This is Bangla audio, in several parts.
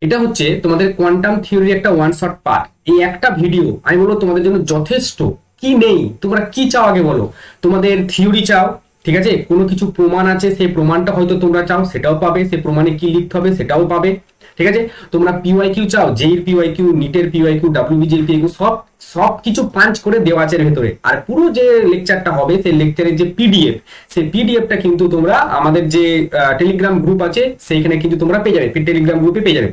এটা হচ্ছে তোমাদের কোয়ান্টাম থিওরির একটা ওয়ান শট পার্ট। এই একটা ভিডিও আমি বলবো তোমাদের জন্য যথেষ্ট। কি নেই, তোমরা কি চাও আগে বলো। তোমাদের থিওরি চাও, ঠিক আছে, কোনো কিছু প্রমাণ আছে, সেই প্রমাণটা হয়তো তোমরা চাও, সেটাও পাবে। সেই প্রমাণে কি লিখতে হবে সেটাও পাবে, ঠিক আছে। তোমরা পিওয়াইকিউ চাও, জেইর পিওয়াইকিউ, নিটের পিওয়াইকিউ, ডাব্লিউবিজির পিওয়াইকিউ, সব সব কিছু পাঞ্চ করে দেওয়া আছে এর ভেতরে। আর পুরো যে লেকচারটা হবে সেই লেকচারের যে পিডিএফ, সেই পিডিএফটা কিন্তু তোমরা আমাদের যে টেলিগ্রাম গ্রুপ আছে সেইখানে কিন্তু তোমরা পেয়ে যাবে, টেলিগ্রাম গ্রুপে পেয়ে যাবে।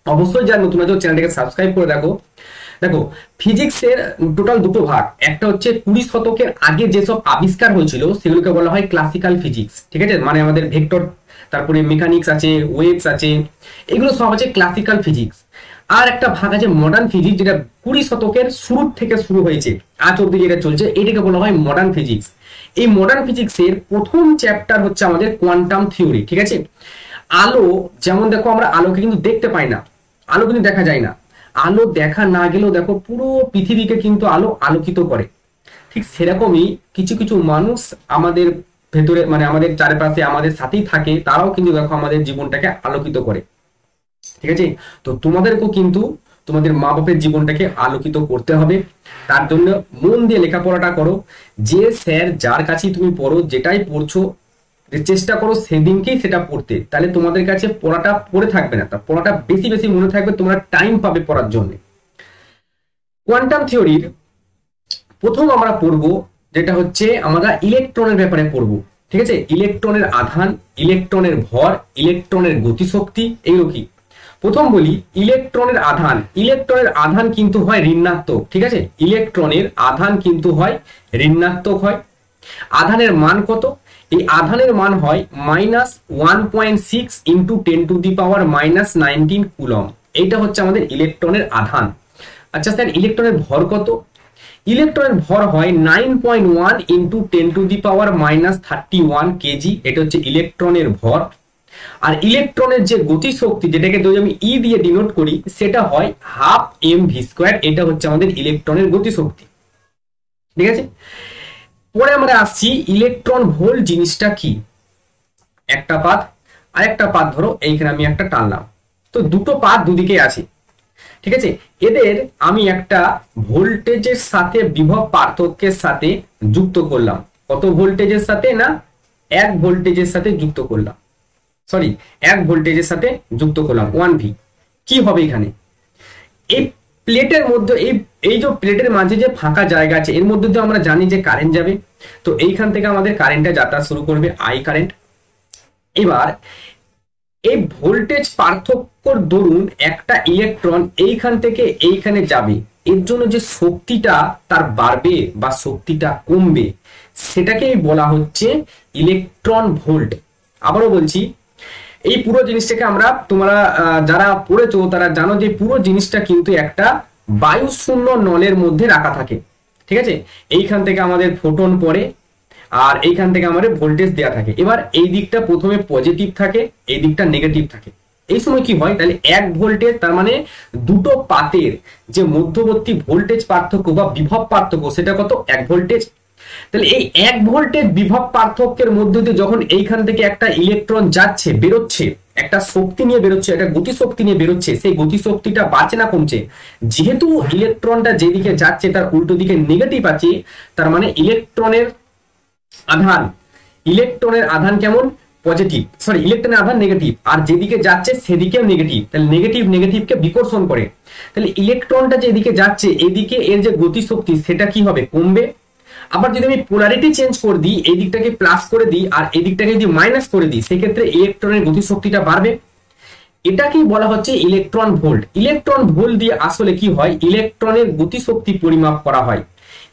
অবশ্যই যারা নতুন আছে চ্যানেলটাকে সাবস্ক্রাইব করে রাখো। দেখো, ফিজিক্সের টোটাল দুটো ভাগ। একটা হচ্ছে 20 শতকের আগে যেসব আবিষ্কার হয়েছিল সেগুলোকে বলা হয় ক্লাসিক্যাল ফিজিক্স, ঠিক আছে, মানে আমাদের ভেক্টর, তারপরে মেকানিক্স আছে, ওয়েভস আছে, এগুলো সব আছে ক্লাসিক্যাল ফিজিক্স। আর একটা ভাগ আছে মডার্ন ফিজিক্স, যেটা 20 শতকের শুরু থেকে শুরু হয়েছে, আজ অব্দি যেটা চলছে, এটাকে বলা হয় মডার্ন ফিজিক্স। এই মডার্ন ফিজিক্সের প্রথম চ্যাপ্টার হচ্ছে আমাদের কোয়ান্টাম থিওরি, ঠিক আছে। আলো, যেমন দেখো আমরা আলোকে কিন্তু দেখতে পাই না, আলো কিন্তু দেখা যায় না। আলো দেখা না গেলেও দেখো পুরো পৃথিবীকে কিন্তু আলো আলোকিত করে। ঠিক সেরকমই কিছু কিছু মানুষ আমাদের ভেতরে, মানে আমাদের চারপাশে আমাদের সাথেই থাকে, তারাও কিন্তু দেখো আমাদের জীবনটাকে আলোকিত করে, ঠিক আছে। তো তোমাদেরকেও কিন্তু তোমাদের মা বাপের জীবনটাকে আলোকিত করতে হবে। তার জন্য মন দিয়ে লেখাপড়াটা করো। যে স্যার যার কাছেই তুমি পড়ো, যেটাই পড়ছো, চেষ্টা করো সেদিনকেই সেটা পড়তে, তাহলে তোমাদের কাছে পড়াটা পড়ে থাকবে না, তা পড়াটা বেশি বেশি মনে থাকবে, তোমরা টাইম পাবে পড়ার জন্য। কোয়ান্টাম থিওরির প্রথম আমরা পড়বো যেটা হচ্ছে আমরা ইলেকট্রনের ব্যাপারে পড়বো, ঠিক আছে। ইলেকট্রনের আধান, ইলেকট্রনের ভর, ইলেকট্রনের গতিশক্তি, এগুলো কি। প্রথম বলি ইলেকট্রনের আধান। ইলেকট্রনের আধান কিন্তু হয় ঋণাত্মক, ঠিক আছে। ইলেকট্রনের আধান কিন্তু হয় ঋণাত্মক হয়। আধানের মান কত? এই আধানের মান হয় -1.6 ইন্টু 10⁻⁻19 কুলম। এইটা হচ্ছে আমাদের ইলেকট্রনের আধান। আচ্ছা স্যার, ইলেকট্রনের ভর কত? ইলেকট্রনের ভর হয় 9.1 ইন্টু 10⁻31 কেজি। এটা হচ্ছে ইলেকট্রনের ভর। আর ইলেকট্রনের যে গতি শক্তি, যেটাকে যদি আমি ই দিয়ে ডিনোট করি, সেটা হয় 12 mv²। এটা হচ্ছে আমাদের ইলেকট্রনের গতি শক্তি, ঠিক আছে। পরে আমরা আসছি ইলেকট্রন ভোল্ট জিনিসটা কি। একটা পাত আর একটা পাত, ধরো এইখানে আমি একটা টানলাম, তো দুটো পাত দুদিকে আছে, ঠিক আছে। এদের আমি একটা ভোল্টেজের সাথে বিভব পার্থক্যের সাথে যুক্ত করলাম। কত ভোল্টেজের সাথে? না, 1 ভোল্টেজের সাথে যুক্ত করলাম, সরি 1 ভোল্টেজের সাথে যুক্ত করলাম 1V। কি হবে এখানে? এই প্লেটের মধ্যে, এই যে প্লেটের মাঝে যে ফাঁকা জায়গা আছে, এর মধ্যে তো আমরা জানি যে কারেন্ট যাবে। তো এইখান থেকে আমাদের কারেন্টটা যাত্রা শুরু করবে, আই কারেন্ট। এবার এই ভোল্টেজ পার্থক্যর দরুন একটা ইলেকট্রন এইখান থেকে এইখানে যাবে, এর জন্য যে শক্তিটা তার বাড়বে বা শক্তিটা কমবে, সেটাকেই বলা হচ্ছে ইলেকট্রন ভোল্ট। আবারও বলছি, এই পুরো জিনিসটাকে আমরা, তোমরা যারা পড়েছো তারা জানো যে পুরো জিনিসটা কিন্তু একটা বায়ু শূন্য নলের মধ্যে রাখা থাকে, ঠিক আছে। এইখান থেকে আমাদের ফোটন পড়ে, আর এইখান থেকে আমাদের ভোল্টেজ দেয়া থাকে। এবার এই দিকটা প্রথমে পজিটিভ থাকে, এই দিকটা নেগেটিভ থাকে। এই সময় কি হয়, তাহলে 1 ভোল্টেজ, তার মানে দুটো পাতের যে মধ্যবর্তী ভোল্টেজ পার্থক্য বা বিভব পার্থক্য, সেটা কত? 1 ভোল্টেজ। তাহলে এই 1 ভোল্টেজ বিভব পার্থক্যের মধ্যে দিয়ে যখন এইখান থেকে একটা ইলেকট্রন যাচ্ছে, বেরোচ্ছে, একটা শক্তি নিয়ে বেরোচ্ছে, একটা গতি শক্তি নিয়ে বেরোচ্ছে, সেই গতি শক্তিটা বাড়ছে না কমছে? যেহেতু ইলেকট্রনটা যেদিকে যাচ্ছে তার উল্টো দিকে নেগেটিভ আছে, তার মানে ইলেকট্রনের আধান, ইলেকট্রনের আধান কেমন? পজিটিভ, সরি ইলেকট্রনের আধান নেগেটিভ, আর যেদিকে যাচ্ছে সেদিকেও নেগেটিভ। তাহলে নেগেটিভ নেগেটিভকে বিকর্ষণ করে। তাহলে ইলেকট্রনটা যেদিকে যাচ্ছে এদিকে এর যে গতি শক্তি সেটা কি হবে? কমবে। আবার যদি আমি পোলারিটি চেঞ্জ করে দিই, এই দিকটাকে প্লাস করে দিই আর এই দিকটাকে যদি মাইনাস করে দিই, সেক্ষেত্রে ইলেকট্রনের গতি শক্তিটা বাড়বে। এটাকেই বলা হচ্ছে ইলেকট্রন ভোল্ট। ইলেকট্রন ভোল্ট দিয়ে আসলে কি হয়? ইলেকট্রনের গতি শক্তি পরিমাপ করা হয়।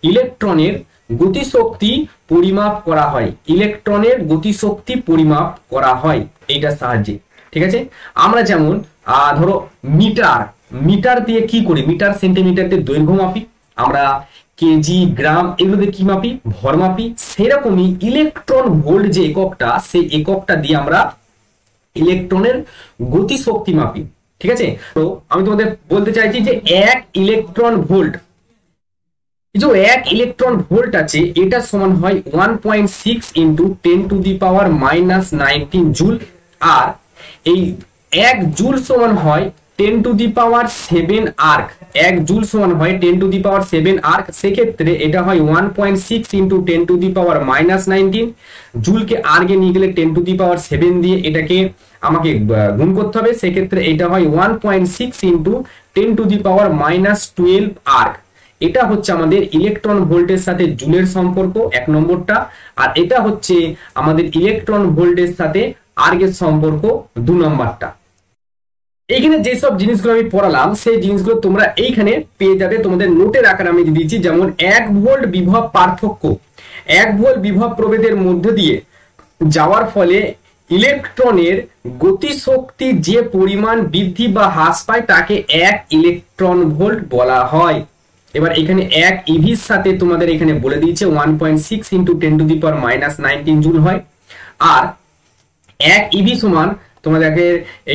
ইলেকট্রনের গতিশক্তি পরিমাপ করা হয়, ইলেকট্রনের গতিশক্তি পরিমাপ করা হয় এইটার সাহায্যে, ঠিক আছে। আমরা যেমন ধরো মিটার, মিটার দিয়ে কি করি? মিটার সেন্টিমিটার দিয়ে দৈর্ঘ্য মাপি, আমরা কেজি গ্রাম এগুলো দিয়ে কি মাপি? ভর মাপি। সেরকমই ইলেকট্রন ভোল্ট যে এককটা, সেই এককটা দিয়ে আমরা ইলেকট্রনের গতিশক্তি মাপি, ঠিক আছে। তো আমি তোমাদের বলতে চাইছি যে 1 ইলেকট্রন ভোল্ট, जो 1 ইলেকট্রন ভোল্ট আছে, এটা সমান হয় 1.6 ইন্টু 10⁻⁻19 জুল। আর এই 1 জুল সমান হয় 10 to the power 7 erg. 1 joule সমান হয় 10 টু দি পাওয়ার 7 আর্ক, সেক্ষেত্রে এটা হয় 1.6 ইন্টু 10 টু দি পাওয়ার -19। জুলকে আর্কে নিয়ে গেলে 10 টু দি পাওয়ার 7 দিয়ে এটাকে আমাকে গুণ করতে হবে, সেক্ষেত্রে এটা হয় 1.6 into 10 to the power -12 erg. এটা হচ্ছে আমাদের ইলেকট্রন ভোল্টের সাথে জুলের সম্পর্ক, 1 নম্বরটা। আর এটা হচ্ছে আমাদের ইলেকট্রন ভোল্টের সাথে আর্গের সম্পর্ক, 2 নম্বরটা। এইখানে যেসব জিনিসগুলো আমি পড়ালাম সেই জিনিসগুলো তোমরা এইখানে পেয়ে যাবে, তোমাদের নোটের আকারে আমি দিয়েছি। যেমন 1 ভোল্ট বিভব পার্থক্য, 1 ভোল্ট বিভব প্রভেদের মধ্যে দিয়ে যাওয়ার ফলে ইলেকট্রনের গতিশক্তি যে পরিমাণ বৃদ্ধি বা হ্রাস পায় তাকে 1 ইলেকট্রন ভোল্ট বলা হয়। এবার এখানে 1 ইভির সাথে তোমাদের এখানে বলে দিয়েছে 1.6 into 10 to the power -19 joule হয়। আর 1 ইভি সমান তোমাদেরকে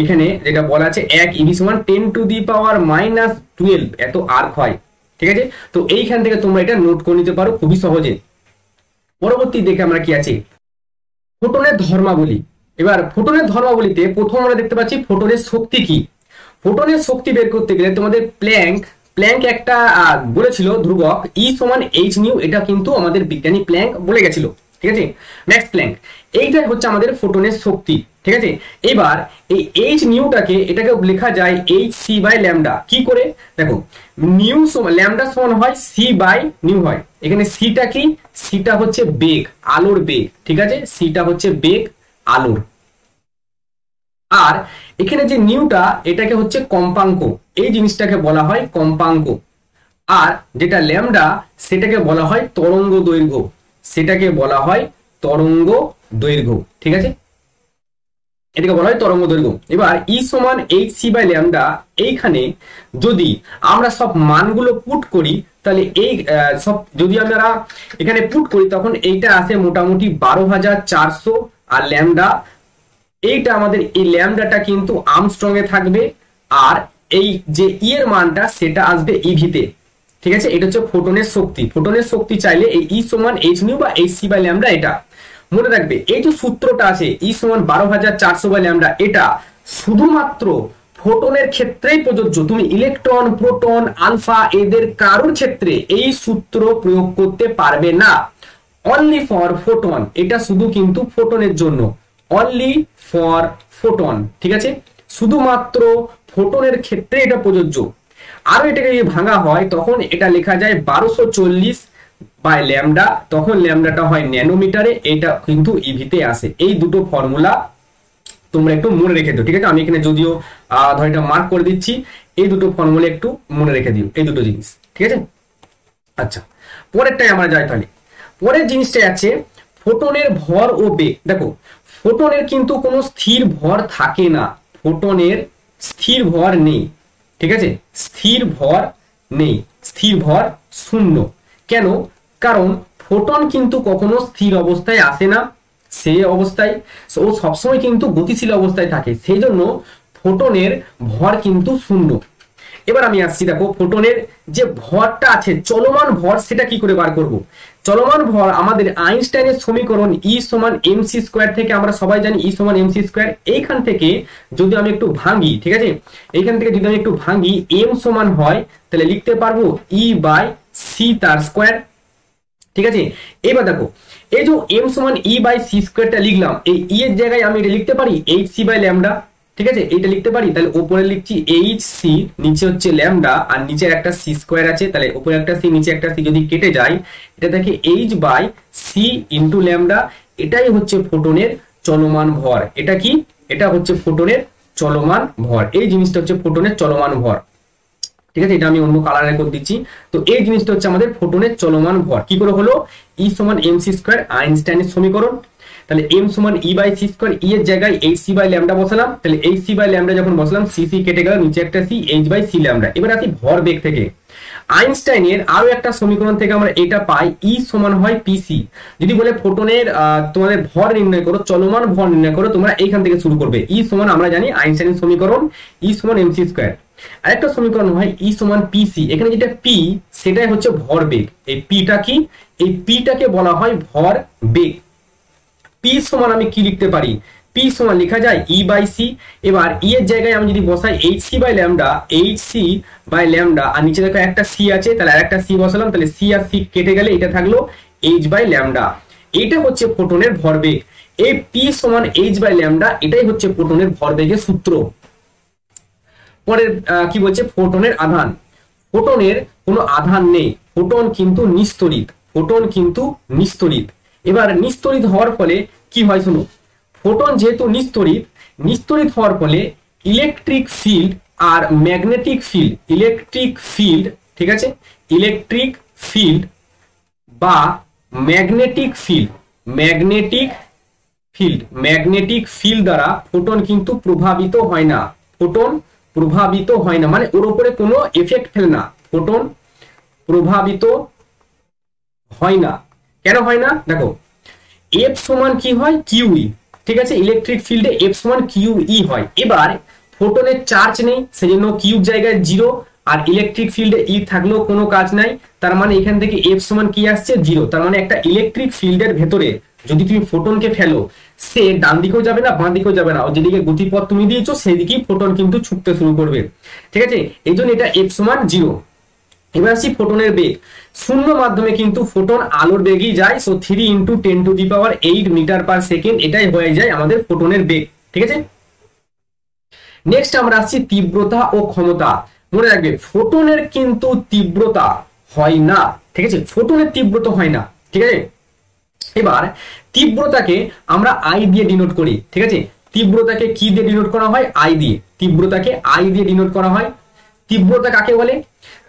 এখানে যেটা বলা আছে 1 ইভি সমান 10 টু দি পাওয়ার -12 এত আর্ক হয়। ঠিক আছে, তো এইখান থেকে তোমরা এটা নোট করে নিতে পারো খুবই সহজে। পরবর্তী দেখে আমরা কি আছে, ফোটনের ধর্মাবলী। এবার ফোটনের ধর্মাবলীতে প্রথম আমরা দেখতে পাচ্ছি ফোটনের শক্তি কি। ফোটনের শক্তি বের করতে গেলে তোমাদের প্ল্যাঙ্ক একটা বলেছিল ধ্রুবক E সমান h নিউ, এটা কিন্তু আমাদের বিজ্ঞানী প্ল্যাঙ্ক বলে গেছিল। ঠিক আছে, ম্যাক্স প্ল্যাঙ্ক, এইটাই হচ্ছে আমাদের ফোটনের শক্তি। ঠিক আছে, এবার এই h নিউটাকে এটাকে লেখা যায় hc বাই ল্যামডা। কি করে দেখো, নিউ সমান ল্যামডা সমান হয় c বাই নিউ হয়। এখানে সিটা কি, সিটা হচ্ছে বেগ, আলোর বেগ। ঠিক আছে, সিটা হচ্ছে বেগ আলোর। আর এখানে যে নিউটা এটাকে হচ্ছে কম্পাঙ্ক, এই জিনিসটাকে বলা হয় কম্পাঙ্ক। আর যেটা ল্যামডা সেটাকে বলা হয় তরঙ্গ দৈর্ঘ্য, সেটাকে বলা হয় তরঙ্গ দৈর্ঘ্য। ঠিক আছে, এটাকে বলা হয় তরঙ্গ দৈর্ঘ্য। এবার ই সমান hc বাই ল্যামডা, এইখানে যদি আমরা সব মানগুলো পুট করি তাহলে এই সব যদি আমরা এখানে পুট করি তখন এইটা আসে মোটামুটি 12,400। আর ল্যামডা এইটা আমাদের এই ল্যামডাটা কিন্তু আর্মস্ট্রং এ থাকবে, আর এই যে ই এর মানটা সেটা আসবে ইভিতে। ঠিক আছে, এটা হচ্ছে ফোটনের শক্তি। ফোটনের শক্তি চাইলে এই ই সমান h নিউ বা hc বাই ল্যামডা, এটা মনে রাখবে। এই যে সূত্রটা আছে ই সমান 12,400 বাই ল্যামডা, এটা শুধুমাত্র ফোটনের ক্ষেত্রেই প্রযোজ্য। তুমি ইলেকট্রন, প্রোটন, আলফা এদের কারোর ক্ষেত্রে এই সূত্র প্রয়োগ করতে পারবে না। অনলি ফর ফোটন, এটা শুধু কিন্তু ফোটনের জন্য, অনলি ফর ফোটন। ঠিক আছে, শুধুমাত্র ফোটনের ক্ষেত্রে এটা প্রযোজ্য। আরো এটাকে যদি ভাঙা হয় তখন এটা লেখা যায় 1240 বাই ল্যামডা, তখন ল্যামডাটা হয় ন্যানোমিটারে, এটা কিন্তু ইভিতে আসে। এই দুটো ফর্মুলা তোমরা একটু মনে রেখে দিও। ঠিক আছে, আমি এখানে যদিও ধর এটা মার্ক করে দিচ্ছি, এই দুটো ফর্মুলা একটু মনে রেখে দিও, এই দুটো জিনিস। ঠিক আছে, আচ্ছা পরেরটাই আমরা যাই। তাহলে পরের জিনিসটা আছে ফোটনের ভর ও বেগ। দেখো, ফোটনের কিন্তু কোনো স্থির ভর থাকে না, ফোটনের স্থির ভর নেই। ঠিক আছে, স্থির ভর নেই, স্থির ভর শূন্য। কেন? কারণ ফোটন কিন্তু কখনো স্থির অবস্থায় আসে না, সেই অবস্থায় ও সবসময় কিন্তু গতিশীল অবস্থায় থাকে, সেই জন্য ফোটনের ভর কিন্তু শূন্য। এবার আমি আসছি, দেখো ফোটনের যে ভরটা আছে চলমান ভর, সেটা কি করে বার করব। চলমান ভর আমাদের আইনস্টাইনের সমীকরণ ই সমান এমসি স্কোয়ার থেকে আমরা সবাই জানি ই সমান এমসি স্কোয়ার। এইখান থেকে যদি আমি একটু ভাঙি, ঠিক আছে, এইখান থেকে যদি আমি একটু ভাঙি, এম সমান হয় তাহলে লিখতে পারবো ই বাই সি তার স্কোয়ার। ঠিক আছে, এবার দেখো এই যে এম সমান ই বাই সি স্কোয়ারটা লিখলাম, এই ই এর জায়গায় আমি এটা লিখতে পারি এইচ সি বাই ল্যামডা। ঠিক আছে, এইটা লিখতে পারি। তাহলে উপরে লিখছি এইচ সি, নিচে হচ্ছে ল্যামডা, আর নিচে একটা সি স্কোয়ার আছে, তাহলে উপরে একটা সি নিচে একটা সি যদি কেটে যায় এটা থাকে h by c into lambda. এটাই হচ্ছে ফোটনের চলমান ভর। এটা কি? এটা হচ্ছে ফোটনের চলমান ভর। এই জিনিসটা হচ্ছে ফোটনের চলমান ভর। ঠিক আছে, এটা আমি অন্য কালারে করে দিচ্ছি। তো এই জিনিসটা হচ্ছে আমাদের ফোটনের চলমান ভর। কি করে হলো? ই সমান এমসি স্কোয়ার, আইনস্টাইনের সমীকরণ। তাহলে এম সমান ই বাই সি স্কোয়ার, ই এর জায়গায় এইচ সি বাই ল্যামডা বসালাম। তাহলে এইচ সি বাই ল্যামডা যখন বসালাম, সি সি কেটে গেল, নিচে একটা c, h by c lambda. এবার আসি ভর বেগ থেকে। আইনস্টাইনের আরো একটা সমীকরণ থেকে আমরা এটা পাই, ই সমান হয় পিসি। যদি বলে ফোটনের তোমাদের ভর নির্ণয় করো, চলমান ভর নির্ণয় করো, তোমরা এইখান থেকে শুরু করবে। ই সমান আমরা জানি আইনস্টাইনের সমীকরণ ই সমান এমসি স্কোয়ার। আরেকটা সমীকরণ হয় ই সমান পিসি। এখানে যেটা পি সেটাই হচ্ছে ভর বেগ। এই পিটা কি? এই পিটাকে বলা হয় ভর বেগ। পি সমান আমি কি লিখতে পারি? পি সমান লেখা যায় ই বাই সি। এবার ই এর জায়গায় আমি যদি বসাই এইচ সি বাই ল্যামডা, আর নিচে দেখো একটা সি আছে, তাহলে আর একটা সি বসালাম, তাহলে সি আর সি কেটে গেলে এটা থাকলো এইচ বাই ল্যামডা। এইটা হচ্ছে ফোটনের ভরবেগ। এই পি সমান এইচ বাই ল্যামডা, এটাই হচ্ছে ফোটনের ভরবেগের সূত্র। পরের কি বলছে, ফোটনের আধান। ফোটনের কোনো আধান নেই, ফোটন কিন্তু নিস্তড়িত। এবার নিস্তড়িত হওয়ার ফলে কি হয় শুনো, ফোটন যেহেতু নিস্তড়িত হওয়ার ফলে ইলেকট্রিক ফিল্ড আর ম্যাগনেটিক ফিল্ড, ঠিক আছে, ইলেকট্রিক ফিল্ড বা ম্যাগনেটিক ফিল্ড দ্বারা ফোটন কিন্তু প্রভাবিত হয় না, মানে ওর উপরে কোনো এফেক্ট ফেলে না, ফোটন প্রভাবিত হয় না। কেন হয় না, দেখো এফ সমান কি হয়, কিউই, ঠিক আছে, ইলেকট্রিক ফিল্ডে এফ সমান কিউই হয়। এবার ফোটনের চার্জ নেই, সেজন্য কিউ জায়গায় 0, আর ইলেকট্রিক ফিল্ডে ই থাকলেও কোনো কাজ নাই, তার মানে এখান থেকে এফ সমান কি আসছে, 0। তার মানে একটা ইলেকট্রিক ফিল্ডের ভেতরে যদি তুমি ফোটনকে ফেলো, সে ডান দিকেও যাবে না, বাঁ দিকেও যাবে না, যেদিকে গতিপথ তুমি দিয়েছো সেই দিকেই ফোটন কিন্তু ছুটতে শুরু করবে, ঠিক আছে, এই জন্য এটা এফ সমান 0। এবার আসছি ফোটনের বেগ। শূন্য মাধ্যমে কিন্তু ফোটন আলোর বেগই যায়, সো 3 × 10⁸ মিটার পার সেকেন্ড, এটাই হয়ে যায় আমাদের ফোটনের বেগ, ঠিক আছে। নেক্সট আমরা আসছি তীব্রতা ও ক্ষমতা। মনে রাখবে ফোটনের কিন্তু তীব্রতা হয় না, ঠিক আছে, ফোটনের তীব্রতা হয় না, ঠিক আছে। এবার তীব্রতাকে আমরা আই দিয়ে ডিনোট করি, ঠিক আছে, তীব্রতাকে কি দিয়ে ডিনোট করা হয়, আই দিয়ে, তীব্রতাকে আই দিয়ে ডিনোট করা হয়। তীব্রতা কাকে বলে,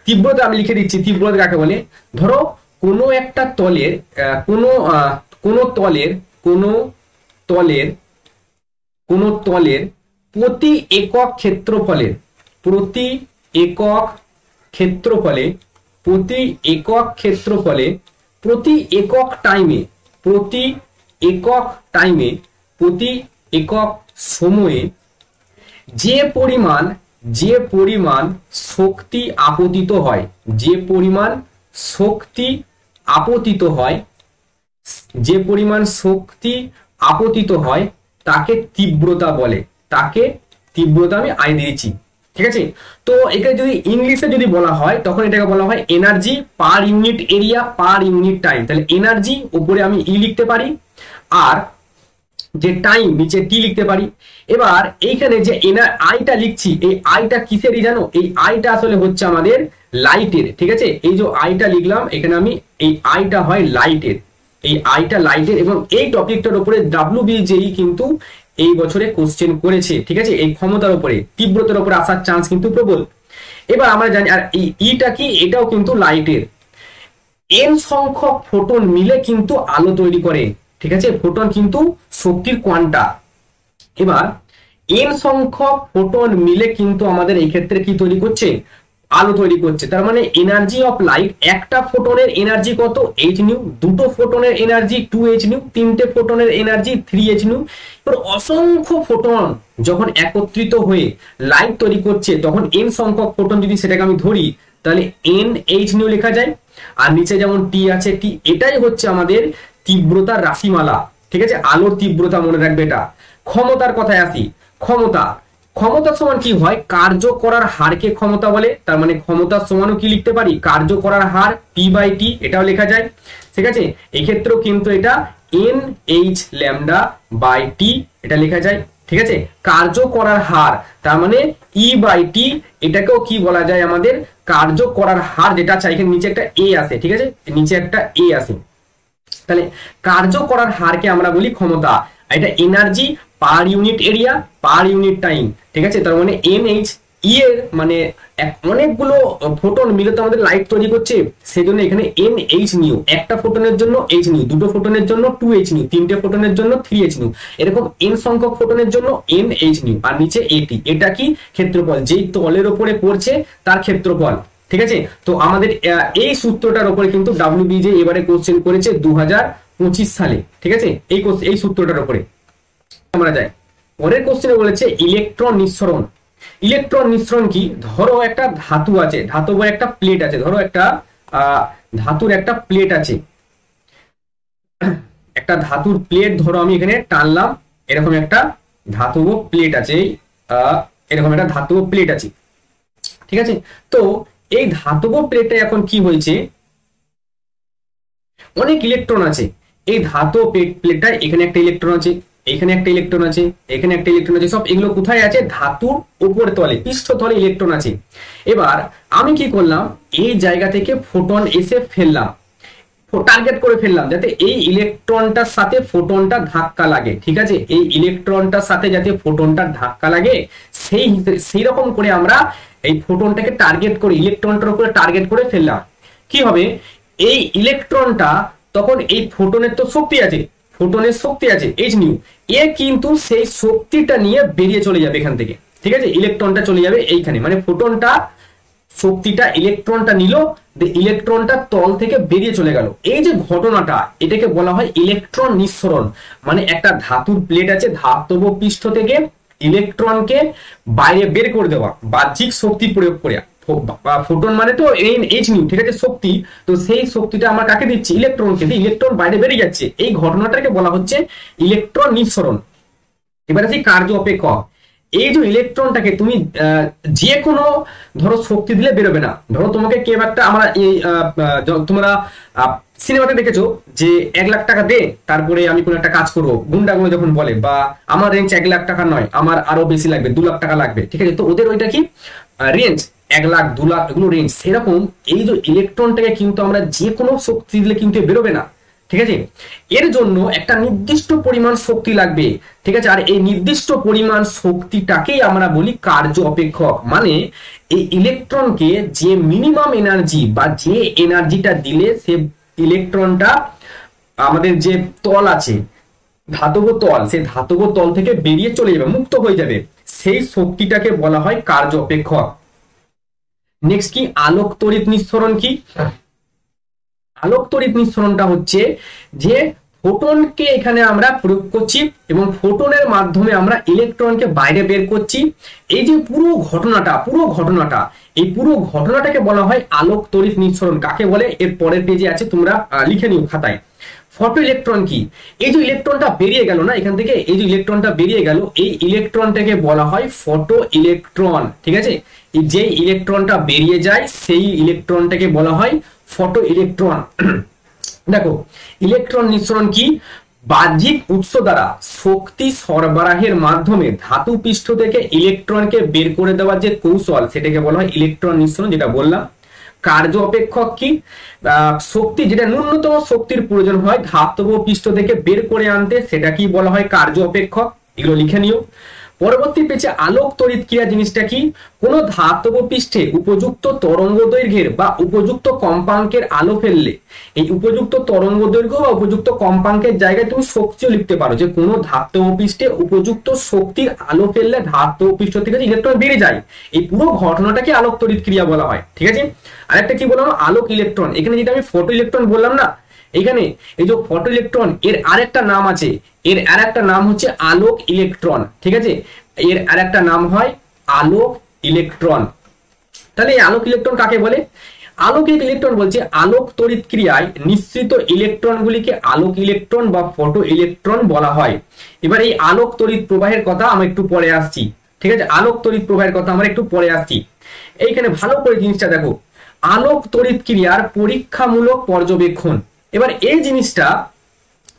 তীব্রতা আমি লিখে দিচ্ছি, তীব্রতা কাকে বলে, ধরো কোনো একটা তলের কোনো তলের প্রতি একক ক্ষেত্রফলে প্রতি একক সময়ে যে পরিমাণ শক্তি আপতিত হয় তাকে তীব্রতা বলে, আমি আই দিয়েছি, ঠিক আছে। তো এখানে যদি ইংলিশে যদি বলা হয় তখন এটাকে বলা হয় energy per unit area per unit time. তাহলে এনার্জি উপরে আমি ই লিখতে পারি, আর যে টাইম নিচে টি লিখতে পারি। এবার এইখানে যে আইটা লিখছি, এই আইটা কিসেরই জানো, এই আইটা আসলে হচ্ছে আমাদের লাইটের, ঠিক আছে, এই যে আইটা লিখলাম এখানে আমি, এই আইটা হয় লাইটের, এবং এই টপিকটার উপরে WBJEE কিন্তু এই বছরে কোশ্চেন করেছে, ঠিক আছে, এই ক্ষমতার উপরে, তীব্রতার উপরে আসার চান্স কিন্তু প্রবল। এবার আমরা জানি, আর এই ইটা কি, এটাও কিন্তু লাইটের। এন সংখ্যক ফোটন মিলে কিন্তু আলো তৈরি করে, ঠিক আছে, ফোটন কিন্তু শক্তির কোয়ান্টা। এবার এন সংখ্যক ফোটন মিলে কিন্তু আমাদের এই ক্ষেত্রে কি তৈরি করছে, আলো তৈরি করছে। তার মানে এনার্জি অফ লাইট, একটা ফোটনের এনার্জি কত, h নিউ, দুটো ফোটনের এনার্জি 2h নিউ, তিনটে ফোটনের এনার্জি 3h নিউ। এবার অসংখ্য ফোটন যখন একত্রিত হয়ে লাইট তৈরি করছে, তখন n সংখ্যক ফোটন যদি সেটাকে আমি ধরি, তাহলে NH নিউ লেখা যায়, আর নিচে যেমন T আছে T, এটাই হচ্ছে আমাদের তীব্রতার রাশিমালা, ঠিক আছে, আলোর তীব্রতা, মনে রাখবে এটা। ক্ষমতার কথায় আসি, ক্ষমতা সমান কি হয়, কার্য করার হারকে ক্ষমতা বলে। তার মানে ক্ষমতার সমানও কি লিখতে পারি, কার্য করার হার P/T, এটাও লেখা যায়, ঠিক আছে। এই ক্ষেত্রেও কিন্তু এটা NH λ/T, এটা লেখা যায়, ঠিক আছে, কার্য করার হার, তার মানে E/T, এটাকেও কি বলা যায়, আমাদের কার্য করার হার, যেটা আছে এখানে নিচে একটা A আছে, ঠিক আছে, নিচে একটা A আছে, তাহলে কার্য করার হারকে আমরা বলি ক্ষমতা। এটা energy per unit area per unit time, ঠিক আছে। তার মানে NH এর মানে অনেকগুলো ফোটন মিলে তো আমাদের লাইট তৈরি করছে, সেজন্য এখানে NH নিউ, একটা ফোটনের জন্য H নিউ, দুটো ফোটনের জন্য 2H নিউ, তিনটে ফোটনের জন্য 3H নিউ, এরকম n সংখ্যক ফোটনের জন্য NH নিউ, আর নিচে AT, এটা কি ক্ষেত্রফল, যেই তলের উপরে পড়ছে তার ক্ষেত্রফল, ঠিক আছে। তো আমাদের এই সূত্রটার উপরে কিন্তু WBJEE এবারে কোশ্চেন করেছে 2025 সালে, ঠিক আছে, এই সূত্রটার উপরে। আমরা যাই পরের কোশ্চেনে, বলেছে ইলেকট্রন নিঃসরণ। ইলেকট্রন নিঃসরণ কি, ধরো একটা ধাতু আছে, ধাতব একটা প্লেট আছে, ধরো একটা ধাতুর একটা প্লেট আছে, একটা ধাতুর প্লেট ধরো আমি এখানে টানলাম, এরকম একটা ধাতব প্লেট আছে, এরকম একটা ধাতব প্লেট আছে, ঠিক আছে। তো এই ধাতব প্লেটে এখন কি হয়েছে, অনেক ইলেকট্রন আছে এই ধাতব প্লেটটা, এখানে একটা ইলেকট্রন আছে, এখানে একটা ইলেকট্রন আছে, এখানে একটা ইলেকট্রন আছে, সব এগুলো কোথায় আছে, ধাতুর উপর তলে পৃষ্ঠতলে ইলেকট্রন আছে। এবার আমি কি করলাম, এই জায়গা থেকে ফোটন এসে ফেললাম, টার্গেট করে ফেললাম যাতে এই ইলেকট্রনটার সাথে ফোটনটা ধাক্কা লাগে, ঠিক আছে, এই ইলেকট্রনটার সাথে যাতে ফোটনটা ধাক্কা লাগে সেই রকম করে আমরা এই ফোটনটাকে টার্গেট করে ইলেকট্রনটার উপরে টার্গেট করে ফেললাম। কি হবে, এই ইলেকট্রনটা তখন এই ফোটনের তো শক্তি আছে, ফোটনের শক্তি আছে এইচ নিউ, এ কিন্তু সেই শক্তিটা নিয়ে বেরিয়ে চলে যাবে এখান থেকে, ঠিক আছে, ইলেকট্রনটা চলে যাবে এইখানে, মানে ফোটনটা শক্তিটা ইলেকট্রনটা নিল, ইলেকট্রনটা তল থেকে বেরিয়ে চলে গেল। এই যে ঘটনাটা, এটাকে বলা হয় ইলেকট্রন নিঃসরণ। মানে একটা ধাতুর প্লেট আছে, ধাতব পৃষ্ঠ থেকে ইলেকট্রনকে বাইরে বের করে দেওয়া বাহ্যিক শক্তি প্রয়োগ করে। ফোটন মানে তো এইচ নিউ, ঠিক আছে, শক্তি। তো সেই শক্তিটা আমরা কাকে দিচ্ছি, ইলেকট্রনকে, ইলেকট্রন বাইরে বেরিয়ে যাচ্ছে, এই ঘটনাটাকে বলা হচ্ছে ইলেকট্রন নিঃসরণ। এবার আছে কার্য অপেক্ষক। এই যে ইলেকট্রনটাকে তুমি যে কোনো ধরো শক্তি দিলে বেরোবে না। ধরো তোমাকে কেউ একটা, আমরা এই তোমরা সিনেমাতে দেখেছো যে 1 লাখ টাকা দে তারপরে আমি কোনো একটা কাজ করবো, গুন্ডাগুলো যখন বলে, বা আমার রেঞ্জ 1 লাখ টাকা নয়, আমার আরো বেশি লাগবে, 2 লাখ টাকা লাগবে, ঠিক আছে। তো ওদের ওইটা কি রেঞ্জ 1 লাখ 2 লাখ এগুলো রেঞ্জ। সেরকম এই যে ইলেকট্রনটাকে কিন্তু আমরা যে কোনো শক্তি দিলে কিন্তু বেরোবে না, ঠিক আছে। এর জন্য একটা নির্দিষ্ট পরিমাণ শক্তি লাগবে, ঠিক আছে। আর এই নির্দিষ্ট পরিমাণ শক্তিটাকেই আমরা বলি কার্য অপেক্ষক। মানে এই ইলেকট্রনকে যে মিনিমাম এনার্জি বা যে এনার্জিটা দিলে সে ইলেকট্রনটা আমাদের যে তল আছে ধাতব তল, সেই ধাতব তল থেকে বেরিয়ে চলে যাবে, মুক্ত হয়ে যাবে, সেই শক্তিটাকে বলা হয় কার্য অপেক্ষক। নেক্সট কি, আলোক তড়িৎ নিঃসরণ কি? আলোক তড়িৎ নিঃসরণটা হচ্ছে যে ফোটনকে এখানে আমরা প্রয়োগ করছি এবং ফোটনের মাধ্যমে আমরা ইলেকট্রনকে বাইরে বের করছি। এই যে পুরো ঘটনাটা এই পুরো ঘটনাটাকে বলা হয় আলোক তড়িৎ নিঃসরণ। কাকে বলে এর পরের পেজে আছে, তোমরা লিখে নিও খাতায়। ফটো ইলেকট্রন কি, এই যে ইলেকট্রনটা বেরিয়ে গেল না এখান থেকে, এই যে ইলেকট্রনটা বেরিয়ে গেল, এই ইলেকট্রনটাকে বলা হয় ফটো ইলেকট্রন, ঠিক আছে। যে ইলেকট্রনটা বেরিয়ে যায় সেই ইলেকট্রনটাকে বলা হয় ফটো ইলেকট্রন। দেখো ইলেকট্রন নিঃসরণ কি, বাহ্যিক উৎস দ্বারা শক্তি সরবরাহের মাধ্যমে ধাতু পৃষ্ঠ থেকে ইলেকট্রনকে বের করে দেওয়ার যে কৌশল, সেটাকে বলা হয় ইলেকট্রন নিঃসরণ, যেটা বললাম। কার্য অপেক্ষক কি, শক্তি যেটা ন্যূনতম শক্তির প্রয়োজন হয় ধাতব পৃষ্ঠ থেকে বের করে আনতে, সেটা কি বলা হয় কার্য অপেক্ষক। এগুলো লিখে নিও। পরবর্তী পেজে আলোক তড়িৎ ক্রিয়া জিনিসটা কি, কোন ধাতব পৃষ্ঠে উপযুক্ত তরঙ্গ দৈর্ঘ্যের বা উপযুক্ত কম্পাঙ্কের আলো ফেললে, এই উপযুক্ত তরঙ্গ দৈর্ঘ্য বা উপযুক্ত কম্পাঙ্কের জায়গায় তুমি শক্তিও লিখতে পারো, যে কোনো ধাতব পৃষ্ঠে উপযুক্ত শক্তির আলো ফেললে ধাতব পৃষ্ঠ থেকে ইলেকট্রন বেরিয়ে যায়, এই পুরো ঘটনাটাকে আলোক তড়িৎ ক্রিয়া বলা হয়, ঠিক আছে। আরেকটা কি বললাম, আলোক ইলেকট্রন। এখানে যেটা আমি ফটো ইলেকট্রন বললাম না, এখানে এই যে ফটো ইলেকট্রন, এর আরেকটা নাম আছে, এর আরেকটা নাম হচ্ছে আলোক ইলেকট্রন, ঠিক আছে। এর আরেকটা নাম হয় আলোক ইলেকট্রন। তাহলে এই আলোক ইলেকট্রন কাকে বলে, আলোকিক ইলেকট্রন বলছে আলোক তড়িৎ ক্রিয়ায় নিঃসৃত ইলেকট্রনগুলিকে আলোক ইলেকট্রন বা ফটো ইলেকট্রন বলা হয়। এবার এই আলোক তড়িৎ প্রবাহের কথা আমরা একটু পরে আসছি, ঠিক আছে। আলোক তড়িৎ প্রবাহের কথা আমরা একটু পরে আসছি। এইখানে ভালো করে জিনিসটা দেখো, আলোক তড়িৎ ক্রিয়ার পরীক্ষামূলক পর্যবেক্ষণ। এবার এই জিনিসটা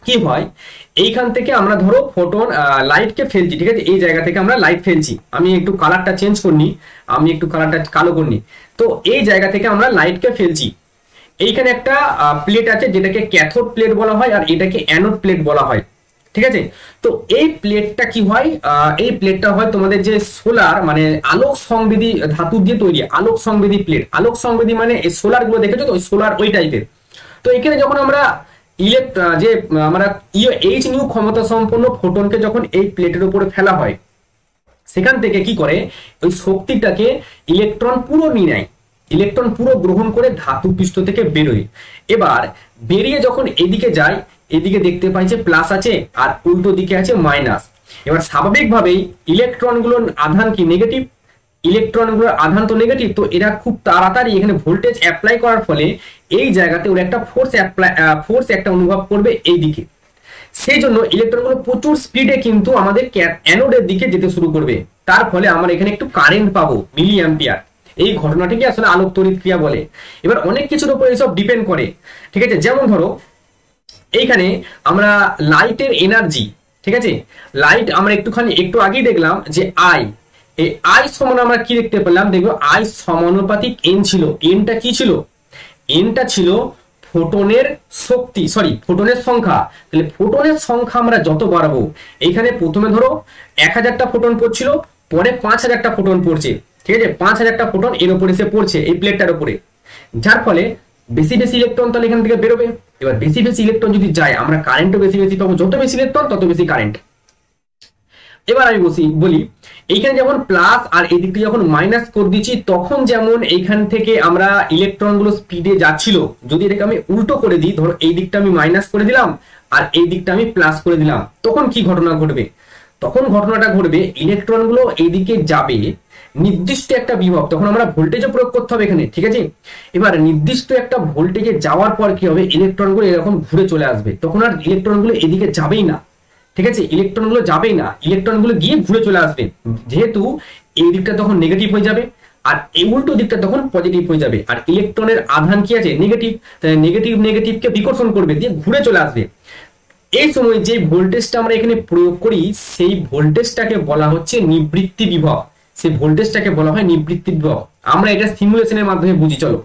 কি হয়, এইখান থেকে আমরা ধরো ফোটন লাইটকে ফেলছি, ঠিক আছে, এই জায়গা থেকে আমরা লাইট ফেলছি, আমি একটু কালারটা চেঞ্জ করনি, আমি একটু কালারটা কালো করনি, তো এই জায়গা থেকে আমরা লাইটকে ফেলছি। এইখানে একটা প্লেট আছে যেটাকে ক্যাথোড প্লেট বলা হয়, আর এটাকে অ্যানোড প্লেট বলা হয়, ঠিক আছে। তো এই প্লেটটা কি হয়, এই প্লেটটা হয় তোমাদের যে সোলার মানে আলোক সংবেদী ধাতু দিয়ে তৈরি আলোক সংবেদী প্লেট। আলোক সংবেদী মানে এই সোলার গুলো দেখেছো তো, সোলার ওই টাইপের। তো এখানে যখন আমরা যে আমরা এইচ নিউ ক্ষমতা সম্পন্ন ফোটনকে যখন এই প্লেটের উপরে ফেলা হয়, সেখান থেকে কি করে ওই শক্তিটাকে ইলেকট্রন পুরো নিয়ে নেয়, ইলেকট্রন পুরো গ্রহণ করে ধাতু পৃষ্ঠ থেকে বেরোয়। এবার বেরিয়ে যখন এদিকে যায়, এদিকে দেখতে পাই যে প্লাস আছে আর উল্টো দিকে আছে মাইনাস। এবার স্বাভাবিকভাবেই ইলেকট্রনগুলোর আধান কি নেগেটিভ, ইলেকট্রনগুলোর আধান তো নেগেটিভ, তো এরা খুব তাড়াতাড়ি এখানে ভোল্টেজ অ্যাপ্লাই করার ফলে এই জায়গাতে ওরা একটা ফোর্স একটা অনুভব করবে এই দিকে। সেই জন্য ইলেকট্রনগুলো প্রচুর স্পিডে কিন্তু আমাদের অ্যানোডের দিকে যেতে শুরু করবে, তার ফলে আমরা এখানে একটু কারেন্ট পাবো মিলি অ্যাম্পিয়ার। এই ঘটনাটিকে আসলে আলোক তড়িৎ ক্রিয়া বলে। এবার অনেক কিছুর উপর এইসব ডিপেন্ড করে, ঠিক আছে। যেমন ধরো এইখানে আমরা লাইটের এনার্জি, ঠিক আছে, লাইট আমরা একটু আগেই দেখলাম যে আই, এই আই সমান আমরা কি দেখতে পেলাম, দেখবো আই সমানুপাতিক এন ছিল। এনটা কি ছিল? এনটা ছিল ফোটনের শক্তি, সরি ফোটনের সংখ্যা। তাহলে ফোটনের সংখ্যা আমরা যত বাড়াবো, এইখানে প্রথমে ধরো 1000টা ফোটন পড়ছিল, পরে 5000টা ফোটন পড়ছে, ঠিক আছে, 5000টা ফোটন এর উপরে এসে পড়ছে এই প্লেটটার উপরে, যার ফলে বেশি বেশি ইলেকট্রন তাহলে এখান থেকে বেরোবে। এবার বেশি বেশি ইলেকট্রন যদি যায়, আমরা কারেন্টও বেশি বেশি পাবো, যত বেশি ইলেকট্রন তত বেশি কারেন্ট। এবার আমি বলি এইখানে যখন প্লাস আর এই দিকটা যখন মাইনাস করে দিচ্ছি, তখন যেমন এইখান থেকে আমরা ইলেকট্রন গুলো স্পিডে যাচ্ছিল, যদি এটাকে আমি উল্টো করে দিই, ধরো এই দিকটা আমি মাইনাস করে দিলাম আর এই দিকটা আমি প্লাস করে দিলাম, তখন কি ঘটনা ঘটবে? তখন ঘটনাটা ঘটবে ইলেকট্রন গুলো এইদিকে যাবে নির্দিষ্ট একটা বিভব, তখন আমরা ভোল্টেজও প্রয়োগ করতে হবে এখানে, ঠিক আছে। এবার নির্দিষ্ট একটা ভোল্টেজে যাওয়ার পর কি হবে, ইলেকট্রন গুলো এরকম ঘুরে চলে আসবে, তখন আর ইলেকট্রন গুলো এদিকে যাবেই না, ঠিক আছে, ইলেকট্রন গুলো যাবেই না, ইলেকট্রন গুলো গিয়ে ঘুরে চলে আসবে, যেহেতু এই দিকটা তখন নেগেটিভ হয়ে যাবে আর এই উল্টো দিকটা তখন পজিটিভ হয়ে যাবে। আর ইলেকট্রনের আধান কি আছে? নেগেটিভ, তাই নেগেটিভ নেগেটিভকে বিকর্ষণ করবে, দিয়ে ঘুরে চলে আসবে। এই সময় যে ভোল্টেজটা আমরা এখানে প্রয়োগ করি, সেই ভোল্টেজটাকে বলা হচ্ছে নিবৃত্তি বিভব, সেই ভোল্টেজটাকে বলা হয় নিবৃত্তি বিভব। আমরা এটা সিমুলেশনের মাধ্যমে বুঝি। চলো,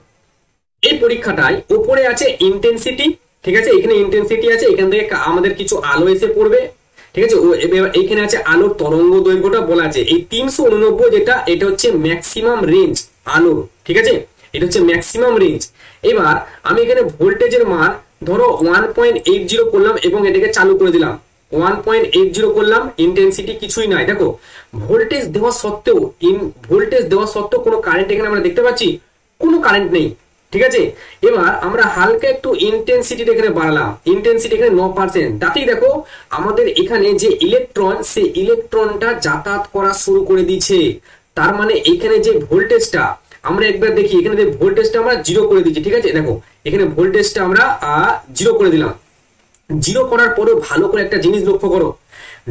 এই পরীক্ষাটায় উপরে আছে ইন্টেন্সিটি, ঠিক আছে, এখানে ইন্টেন্সিটি আছে, এখান থেকে আমাদের কিছু আলো এসে পড়বে, ঠিক আছে। এইখানে আছে আলোর তরঙ্গ দৈর্ঘ্যটা বলা আছে, এই 389 যেটা, এটা হচ্ছে ম্যাক্সিমাম রেঞ্জ আলোর, ঠিক আছে, এটা হচ্ছে ম্যাক্সিমাম রেঞ্জ। এবার আমি এখানে ভোল্টেজের মান ধরো 1.80 করলাম এবং এটাকে চালু করে দিলাম, 1.80 করলাম, ইন্টেন্সিটি কিছুই নাই, দেখো ভোল্টেজ দেওয়া সত্ত্বেও কোনো কারেন্ট এখানে আমরা দেখতে পাচ্ছি? কোনো কারেন্ট নেই, ঠিক আছে। এবার আমরা হালকা একটু ইন্টেন্সিটিটা এখানে বাড়ালাম, ইন্টেন্সিটি এখানে 9%, তাতেই দেখো আমাদের এখানে যে ইলেকট্রন, সেই ইলেকট্রনটা যাতায়াত করা শুরু করে দিচ্ছে। তার মানে এখানে যে ভোল্টেজটা, আমরা একবার দেখি এখানে যে ভোল্টেজটা আমরা 0 করে দিচ্ছি, ঠিক আছে, দেখো এখানে ভোল্টেজটা আমরা 0 করে দিলাম। 0 করার পরেও ভালো করে একটা জিনিস লক্ষ্য করো,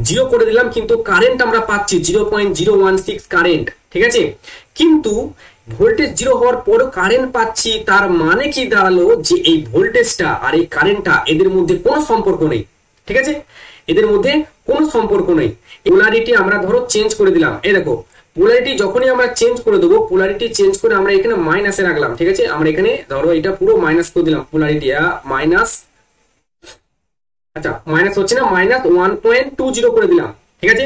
0 করে দিলাম কিন্তু কারেন্ট আমরা পাচ্ছি 0.016 কারেন্ট, ঠিক আছে, কিন্তু ভোল্টেজ 0 হওয়ার পরও কারেন্ট পাচ্ছি, তার মানে কি দাঁড়ালো যে এই ভোল্টেজটা আর এই কারেন্টটা এদের মধ্যে কোনো সম্পর্ক নেই, ঠিক আছে, এদের মধ্যে কোনো সম্পর্ক নেই। পোলারিটি আমরা ধরো চেঞ্জ করে দিলাম, এই দেখো পোলারিটি যখনই আমরা চেঞ্জ করে দেবো, পোলারিটি চেঞ্জ করে আমরা এখানে মাইনাসে রাখলাম, ঠিক আছে, আমরা এখানে ধরো এটা পুরো মাইনাস করে দিলাম, পোলারিটি মাইনাস, আচ্ছা মাইনাস হচ্ছে না, -1.20 করে দিলাম, ঠিক আছে।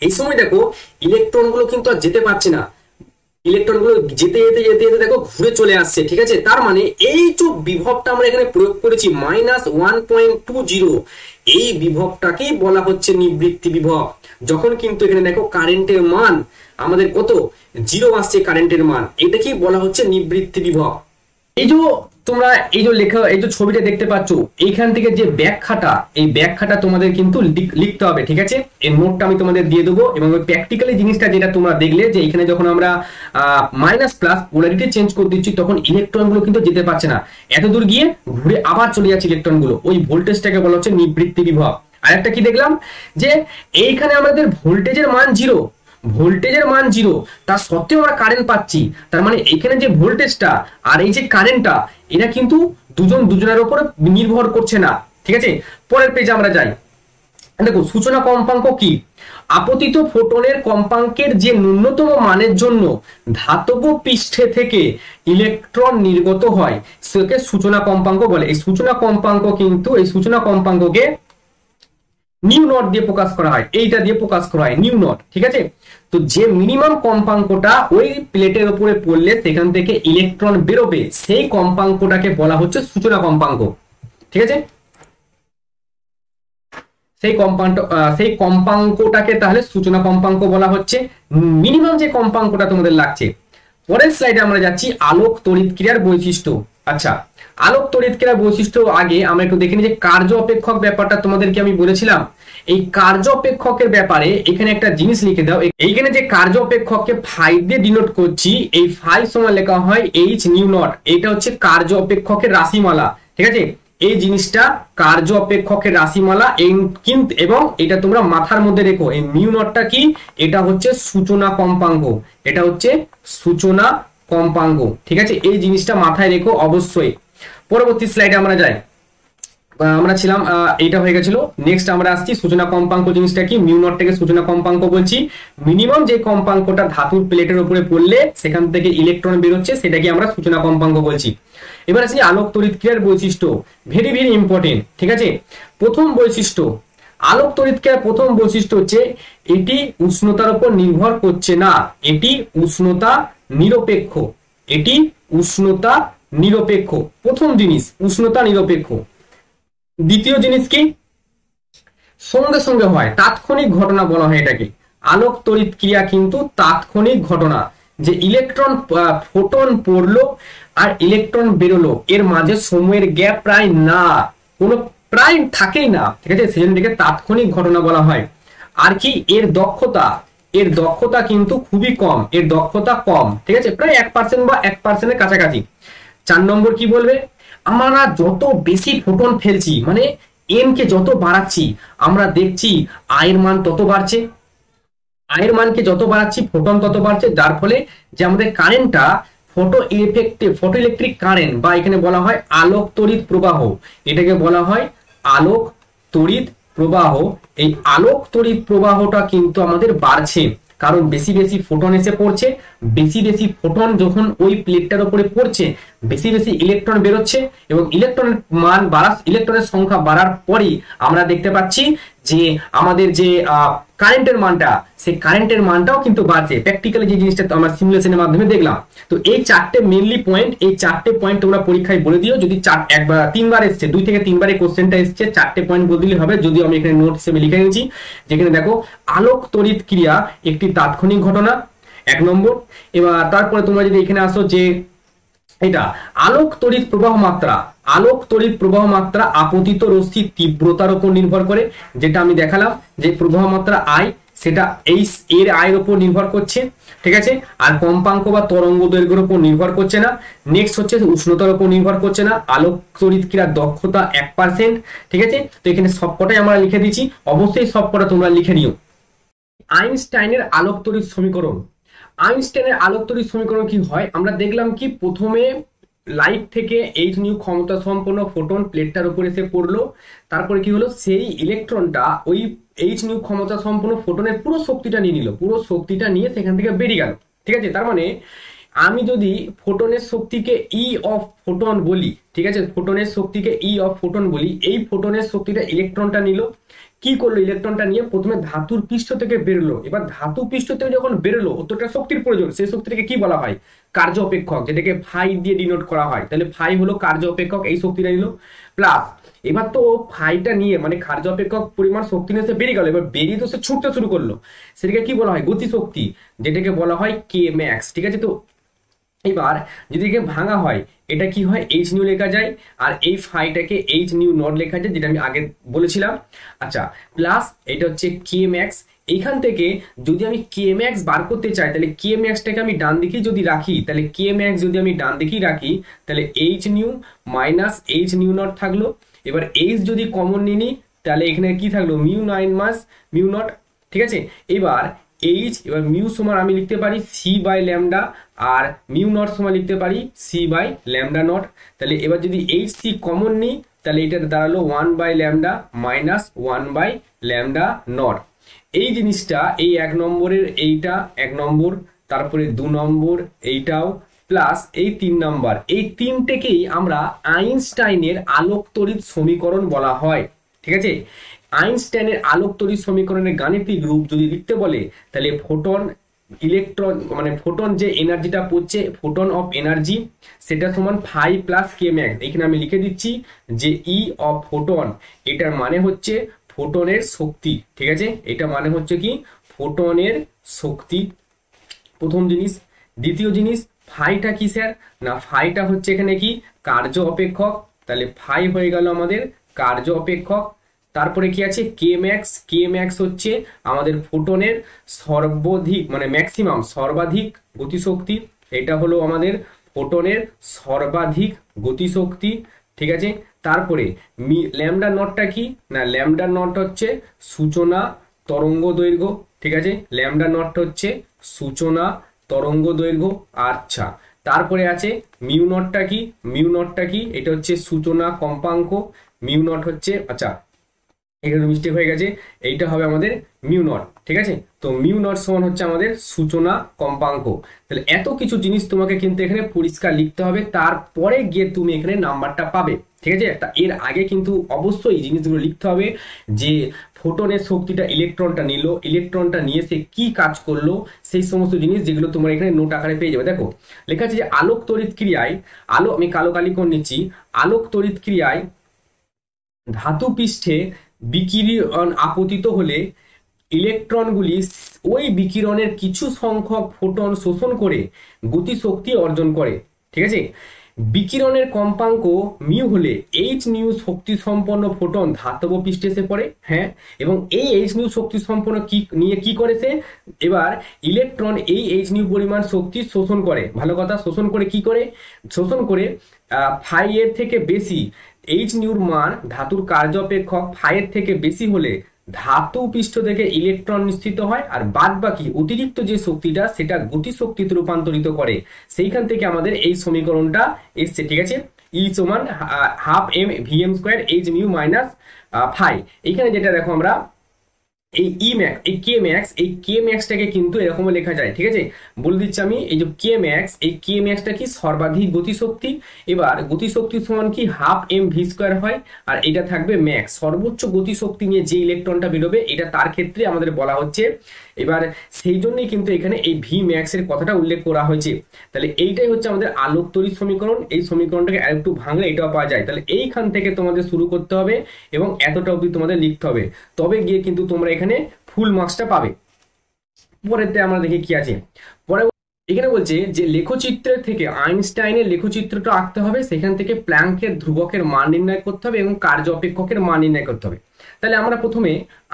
এই সময় দেখো ইলেকট্রন গুলো কিন্তু আর যেতে পারছে না, ইলেকট্রন গুলো যেতে যেতে যেতে যেতে দেখো ঘুরে চলে আসছে, ঠিক আছে। তার মানে এই যে বিভবটা আমরা এখানে প্রয়োগ করেছি -1.20, এই বিভবটাকেই বলা হচ্ছে নিবৃত্তি বিভব। যখন কিন্তু এখানে দেখো কারেন্টের মান আমাদের কত 0 আসছে, কারেন্টের মান, এটাকেই বলা হচ্ছে নিবৃত্তি বিভব। এই যে তোমরা এই যে লেখা, এই যে ছবিটা দেখতে পাচ্ছ, এইখান থেকে যে ব্যাখ্যাটা, এই ব্যাখ্যাটা তোমাদের কিন্তু লিখতে হবে, ঠিক আছে। এই নোটটা আমি তোমাদের দিয়ে দেবো, এবং প্র্যাকটিক্যালি জিনিসটা যেটা তোমরা দেখলে যে এখানে যখন আমরা মাইনাস প্লাস পোলারিটি চেঞ্জ করে দিচ্ছি, তখন ইলেকট্রন গুলো কিন্তু যেতে পারছে না, এত দূর গিয়ে ঘুরে আবার চলে যাচ্ছে ইলেকট্রন গুলো, ওই ভোল্টেজটাকে বলা হচ্ছে নিবৃত্তি বিভব। আর একটা কি দেখলাম, যে এইখানে আমাদের ভোল্টেজের মান 0, ভোল্টেজের মান 0, তার সত্ত্বেও আমরা কারেন্ট পাচ্ছি, তার মানে এখানে যে ভোল্টেজটা আর এই যে কারেন্টটা, এরা কিন্তু দুজনের উপর নির্ভর করছে না, ঠিক আছে। পরের পেজে আমরা যাই, দেখো সূচনা কম্পাঙ্ক কি? আপতিত ফোটনের কম্পাঙ্কের যে ন্যূনতম মানের জন্য ধাতব পৃষ্ঠে থেকে ইলেকট্রন নির্গত হয়, সেকে সূচনা কম্পাঙ্ক বলে। এই সূচনা কম্পাঙ্ক কিন্তু, এই সূচনা কম্পাঙ্ককে নিউ নট দিয়ে প্রকাশ করা হয়, এইটা দিয়ে প্রকাশ করা হয় নিউ নট, ঠিক আছে। তো যে মিনিমাম কম্পাঙ্কটা ওই প্লেটের উপরে পড়লে সেখান থেকে ইলেকট্রন বেরোবে, সেই কম্পাঙ্কটাকে বলা হচ্ছে সূচনা কম্পাঙ্ক, ঠিক আছে। সেই কম্পাঙ্কটাকে তাহলে সূচনা কম্পাঙ্ক বলা হচ্ছে, মিনিমাম যে কম্পাঙ্কটা তোমাদের লাগছে। পরের স্লাইডে আমরা যাচ্ছি আলোক তড়িৎ ক্রিয়ার বৈশিষ্ট্য। আচ্ছা, আলোক তড়িৎ ক্রিয়ার বৈশিষ্ট্য আগে আমরা একটু দেখে নিই যে কার্য অপেক্ষক ব্যাপারটা তোমাদেরকে আমি বলেছিলাম। এই কার্য অপেক্ষকের ব্যাপারে এখানে একটা জিনিস লিখে দাও, এইখানে যে কার্য অপেক্ষককে ফাই দিয়ে ডিনোট করছি, এই ফাই সমান লেখা হয় এইচ নিউ নট, এটা হচ্ছে কার্য অপেক্ষকের রাশিমালা, ঠিক আছে। এই জিনিসটা কার্য অপেক্ষকের রাশিমালা কিন্তু, এবং এটা তোমরা মাথার মধ্যে রেখো, এই মিউ নটটা কি, এটা হচ্ছে সূচনা কম্পাঙ্ক, এটা হচ্ছে সূচনা কম্পাঙ্ক। ঠিক আছে, এই জিনিসটা মাথায় রেখো অবশ্যই। পরবর্তী স্লাইডে আমরা যাই। আমরা ছিলাম এটা হয়ে গেছিল। নেক্সট আমরা আসছি সূচনা কম্পাঙ্ক জিনিসটা কি, মিউ নটটাকে সূচনা কম্পাঙ্ক বলছি। মিনিমাম যে কম্পাঙ্কটা ধাতুর প্লেটের উপরে পড়লে সেখান থেকে ইলেকট্রন বেরোচ্ছে সেটাকে আমরা সূচনা কম্পাঙ্ক বলছি। এবার আসছি আলোক তড়িৎ ক্রিয়ার বৈশিষ্ট্য, ভেরি ভেরি ইম্পর্টেন্ট। ঠিক আছে, প্রথম বৈশিষ্ট্য, আলোক তড়িৎ ক্রিয়ার প্রথম বৈশিষ্ট্য হচ্ছে এটি উষ্ণতার উপর নির্ভর করছে না, এটি উষ্ণতা নিরপেক্ষ, এটি উষ্ণতা নিরপেক্ষ। প্রথম জিনিস উষ্ণতা নিরপেক্ষ। দ্বিতীয় জিনিস কি, সঙ্গে সঙ্গে হয়, তাৎক্ষণিক ঘটনা বলা হয় এটাকে। আলোক তড়িৎ ক্রিয়া কিন্তু তাৎক্ষণিক ঘটনা, যে ইলেকট্রন ফোটন পড়লো আর ইলেকট্রন বেরোলো, এর মাঝে সময়ের গ্যাপ প্রায় না, কোনো প্রায় থাকেই না। ঠিক আছে, সেজন্য এটাকে তাৎক্ষণিক ঘটনা বলা হয়। আর কি, এর দক্ষতা, এর দক্ষতা কিন্তু খুবই কম, এর দক্ষতা কম। ঠিক আছে, প্রায় 1% বা 1%-এর কাছাকাছি। 4 নম্বর কি বলবে, আমরা যত বেশি ফোটন ফেলছি, মানে এন কে যত বাড়াচ্ছি, আমরা দেখছি আয়ের মান তত বাড়ছে, আয়ের মানকে যত বাড়াচ্ছি ফোটন তত বাড়ছে, যার ফলে যে আমাদের কারেন্টটা ফটো ইলেকট্রিক কারেন্ট, বা এখানে বলা হয় আলোক তড়িৎ প্রবাহ, এটাকে বলা হয় আলোক তড়িৎ প্রবাহ। এই আলোক তড়িৎ প্রবাহটা কিন্তু আমাদের বাড়ছে, কারণ বেশি বেশি ফোটন এসে পড়ছে, বেশি বেশি ফোটন যখন ওই প্লেটটার উপরে পড়ছে, বেশি বেশি ইলেকট্রন বেরোচ্ছে, এবং ইলেকট্রনের মান ইলেকট্রনের সংখ্যা বাড়ার পরই আমরা দেখতে পাচ্ছি যে আমাদের যে কারেন্টের মানটা, সেই কারেন্টের মানটাও কিন্তু বাড়ছে। প্র্যাকটিক্যালি যে জিনিসটা আমরা সিমুলেশনের মাধ্যমে দেখলাম। তো এই 4টে মেইনলি পয়েন্ট, এই 4টে পয়েন্ট তোমরা পরীক্ষায় বলে দিও। যদি 3বার এসছে, 2 থেকে 3বার এই কোশ্চেনটা এসছে, 4টে পয়েন্ট বলে দিলে হবে। যদিও আমি এখানে নোট হিসেবে লিখে নিয়েছি, যেখানে দেখো আলোক তড়িৎ ক্রিয়া একটি তাৎক্ষণিক ঘটনা, 1 নম্বর। এবার তারপরে তোমরা যদি এখানে আসো যে এটা আলোক তড়িৎ প্রবাহ মাত্রা, আলোক তড়িৎ প্রবাহ মাত্রা আপতিত রশ্মির তীব্রতার উপর নির্ভর করে, যেটা আমি দেখালাম যে প্রবাহ মাত্রা আই, সেটা এর আয়ের উপর নির্ভর করছে। ঠিক আছে, আর কম্পাঙ্ক বা তরঙ্গ দৈর্ঘ্যের উপর নির্ভর করছে না। নেক্সট হচ্ছে উষ্ণতার উপর নির্ভর করছে না। আলোক তড়িৎ ক্রিয়ার দক্ষতা 1%। ঠিক আছে, তো এখানে সবকটাই আমরা লিখে দিচ্ছি, অবশ্যই সবকটা তোমরা লিখে নিও। আইনস্টাইনের আলোক তড়িৎ সমীকরণ, আইনস্টাইনের আলোক তড়িৎ সমীকরণ কি হয়, আমরা দেখলাম কি প্রথমে লাইট থেকে এইচ নিউ ক্ষমতা সম্পন্ন ফোটন প্লেটটার উপরে এসে পড়লো, তারপরে কি হলো, সেই ইলেকট্রনটা ওই এইচ নিউ ক্ষমতা সম্পন্ন ফোটনের পুরো শক্তিটা নিয়ে নিল, পুরো শক্তিটা নিয়ে সেখান থেকে বেরিয়ে গেল। ঠিক আছে, তার মানে আমি যদি ফোটনের শক্তিকে ই অফ ফোটন বলি, ঠিক আছে, ফোটনের শক্তিকে ই অফ ফোটন বলি, এই ফোটনের শক্তিটা ইলেকট্রনটা নিল, কি করলো, ইলেকট্রনটা নিয়ে প্রথমে ধাতুর পৃষ্ঠ থেকে বেরোলো। এবার ধাতু পৃষ্ঠ থেকে যখন বেরোলো, অতটা শক্তির প্রয়োজন, সেই শক্তিটাকে কি বলা হয়, কার্য অপেক্ষক, যেটাকে ফাই দিয়ে ডিনোট করা হয়। তাহলে ফাই হলো কার্য অপেক্ষক, এই শক্তিটা নিল। প্লাস এবার তো ফাইটা নিয়ে, মানে কার্য অপেক্ষক পরিমাণ শক্তি নিয়ে সে বেরিয়ে গেল, এবার বেরিয়ে তো সে ছুটতে শুরু করলো, সেটাকে কি বলা হয়, গতিশক্তি, যেটাকে বলা হয় কে ম্যাক্স। ঠিক আছে, তো এবার যদি একে ভাঙা হয়, এটা কি হয়, এইচ নিউ লেখা যায়, আর এই ফাইটাকে এইচ নিউ নট লেখা যায়, যেটা আমি আগে বলেছিলাম। আচ্ছা, প্লাস এটা হচ্ছে কে ম্যাক্স। এইখান থেকে যদি আমি কে ম্যাক্স বার করতে চাই, তাহলে কে ম্যাক্সটাকে আমি ডান দিকে যদি রাখি, তাহলে কে ম্যাক্স যদি আমি ডান দিকেই রাখি, তাহলে H nu minus H new not থাকলো। এবার এইচ যদি কমন নিয়ে নিই, তাহলে এখানে কি থাকলো, মিউ 9 মাস মিউ নট। ঠিক আছে, এবার এইচ, এবার মিউ সমান আমি লিখতে পারি সি বাই ল্যামডা, আর মিউ নট সমান লিখতে পারি সি বাই ল্যামডা নট। তাহলে এবার যদি এইচ সি কমন নিই, তাহলে এটা দাঁড়ালো 1 by lambda minus 1 by lambda naught. এই জিনিসটা, এই 1 নম্বরের এইটা 1 নম্বর, তারপরে 2 নম্বর এইটাও, প্লাস এই 3 নাম্বার, এই তিনটেকেই আমরা আইনস্টাইনের আলোক তড়িৎ সমীকরণ বলা হয়। ঠিক আছে, আইনস্টাইনের আলোক তড়িৎ সমীকরণের গাণিতিক রূপ যদি লিখতে বলে, তাহলে ফোটন ইলেকট্রন, মানে ফোটন যে এনার্জিটা পড়ছে, ফোটন অফ এনার্জি, সেটা সমান ফাই প্লাস কে ম্যাক্স। এখানে আমি লিখে দিচ্ছি যে ই অফ ফোটন, এটার মানে হচ্ছে ফোটনের শক্তি। ঠিক আছে, এটা মানে হচ্ছে কি, ফোটনের শক্তি, প্রথম জিনিস। দ্বিতীয় জিনিস, ফাইটা কি স্যার, না ফাইটা হচ্ছে এখানে কি, কার্য অপেক্ষক, তাহলে ফাই হয়ে গেল আমাদের কার্য অপেক্ষক। তারপরে কি আছে, কে ম্যাক্স, কে ম্যাক্স হচ্ছে আমাদের ফোটনের সর্বাধিক, মানে ম্যাক্সিমাম, সর্বাধিক গতিশক্তি, এটা হলো আমাদের ফোটনের সর্বাধিক গতিশক্তি। ঠিক আছে, তারপরে ল্যামডা নটটা কি না, ল্যামডা নট হচ্ছে সূচনা তরঙ্গ দৈর্ঘ্য, ঠিক আছে, ল্যামডা নট হচ্ছে সূচনা তরঙ্গ দৈর্ঘ্য। আচ্ছা, তারপরে আছে মিউ নটটা কি, মিউ নটটা কি, এটা হচ্ছে সূচনা কম্পাঙ্ক, মিউ নট হচ্ছে, আচ্ছা এখানে মিস্টেক হয়ে গেছে, এইটা হবে আমাদের মিউ নট, ঠিক আছে। তো মিউ নট সমান হচ্ছে আমাদের সূচনা কম্পাঙ্ক। তাহলে এত কিছু জিনিস তোমাকে কিন্তু এখানে পরিষ্কার লিখতে হবে, তারপরে গিয়ে তুমি এখানে নাম্বারটা পাবে, ঠিক আছে। এর আগে কিন্তু অবশ্যই এই জিনিসগুলো লিখতে হবে যে ফোটনের শক্তিটা ইলেকট্রনটা নিল, ইলেকট্রনটা নিয়ে সে কি কাজ করলো, সেই সমস্ত জিনিস যেগুলো তোমরা এখানে নোট আকারে পেয়ে যাবে। দেখো লেখা আছে যে আলোক তড়িৎ ক্রিয়ায়, আমি কালো কালি করে নিচ্ছি, আলোক তড়িৎ ক্রিয়ায় ধাতু পৃষ্ঠে বিকিরণ আপতিত হলে ইলেকট্রনগুলি ওই বিকিরণের কিছু সংখ্যক ফোটন শোষণ করে গতিশক্তি অর্জন করে, ঠিক আছে। বিকিরণের কম্পাঙ্ক মিউ হলে এইচ মিউ শক্তি সম্পন্ন ফোটন ধাতব পৃষ্ঠে এসে পড়ে, হ্যাঁ, এবং এই এইচ মিউ শক্তি সম্পন্ন কি নিয়ে কি করে সে, এবার ইলেকট্রন এই এইচ মিউ পরিমাণ শক্তি শোষণ করে, ভালো কথা, শোষণ করে কি করে, শোষণ করে ফাই এর থেকে বেশি, এইচ নিউর মান ধাতুর কার্য অপেক্ষক ফাই এর থেকে বেশি হলে ধাতু পৃষ্ঠ থেকে ইলেকট্রন নিঃসৃত হয়, আর বাদ বাকি অতিরিক্ত যে শক্তিটা সেটা গতি শক্তিতে রূপান্তরিত করে। সেইখান থেকে আমাদের এই সমীকরণটা এসছে, ঠিক আছে। ই সমান half m v m square h mu minus phi. এইখানে যেটা দেখো আমরা এই ই ম্যাক্স, এই কে ম্যাক্স, এই কে ম্যাক্সটাকে কিন্তু এরকম লেখা যায়, ঠিক আছে। বলে দিচ্ছি আমি, এই যে কে ম্যাক্স, এই কে ম্যাক্সটা কি সর্বাধিক গতিশক্তি। এবার গতিশক্তি সমান কি হাফ এম ভি স্কোয়ার হয়, আর এটা থাকবে ম্যাক্স, সর্বোচ্চ গতিশক্তি নিয়ে যে ইলেকট্রনটা বেরোবে এটা তার ক্ষেত্রে আমাদের বলা হচ্ছে। এবার সেই জন্যই কিন্তু এখানে এই ভি ম্যাক্স এর কথাটা উল্লেখ করা হয়েছে। তাহলে এইটাই হচ্ছে আমাদের আলোক তড়িৎ সমীকরণ। এই সমীকরণটাকে আরেকটু ভাঙলে এটাও পাওয়া যায়। তাহলে এইখান থেকে তোমাদের শুরু করতে হবে এবং এতটা অবধি তোমাদের লিখতে হবে, তবে গিয়ে কিন্তু তোমরা এখানে ফুল মার্কসটা পাবে। পরেতে আমরা দেখি কি আছে। পরে এখানে বলছে যে লেখচিত্রের থেকে আইনস্টাইনের লেখচিত্রটা আঁকতে হবে, সেখান থেকে প্ল্যাঙ্কের ধ্রুবকের মান নির্ণয় করতে হবে এবং কার্য অপেক্ষকের মান নির্ণয় করতে হবে। তাহলে আমরা প্রথমে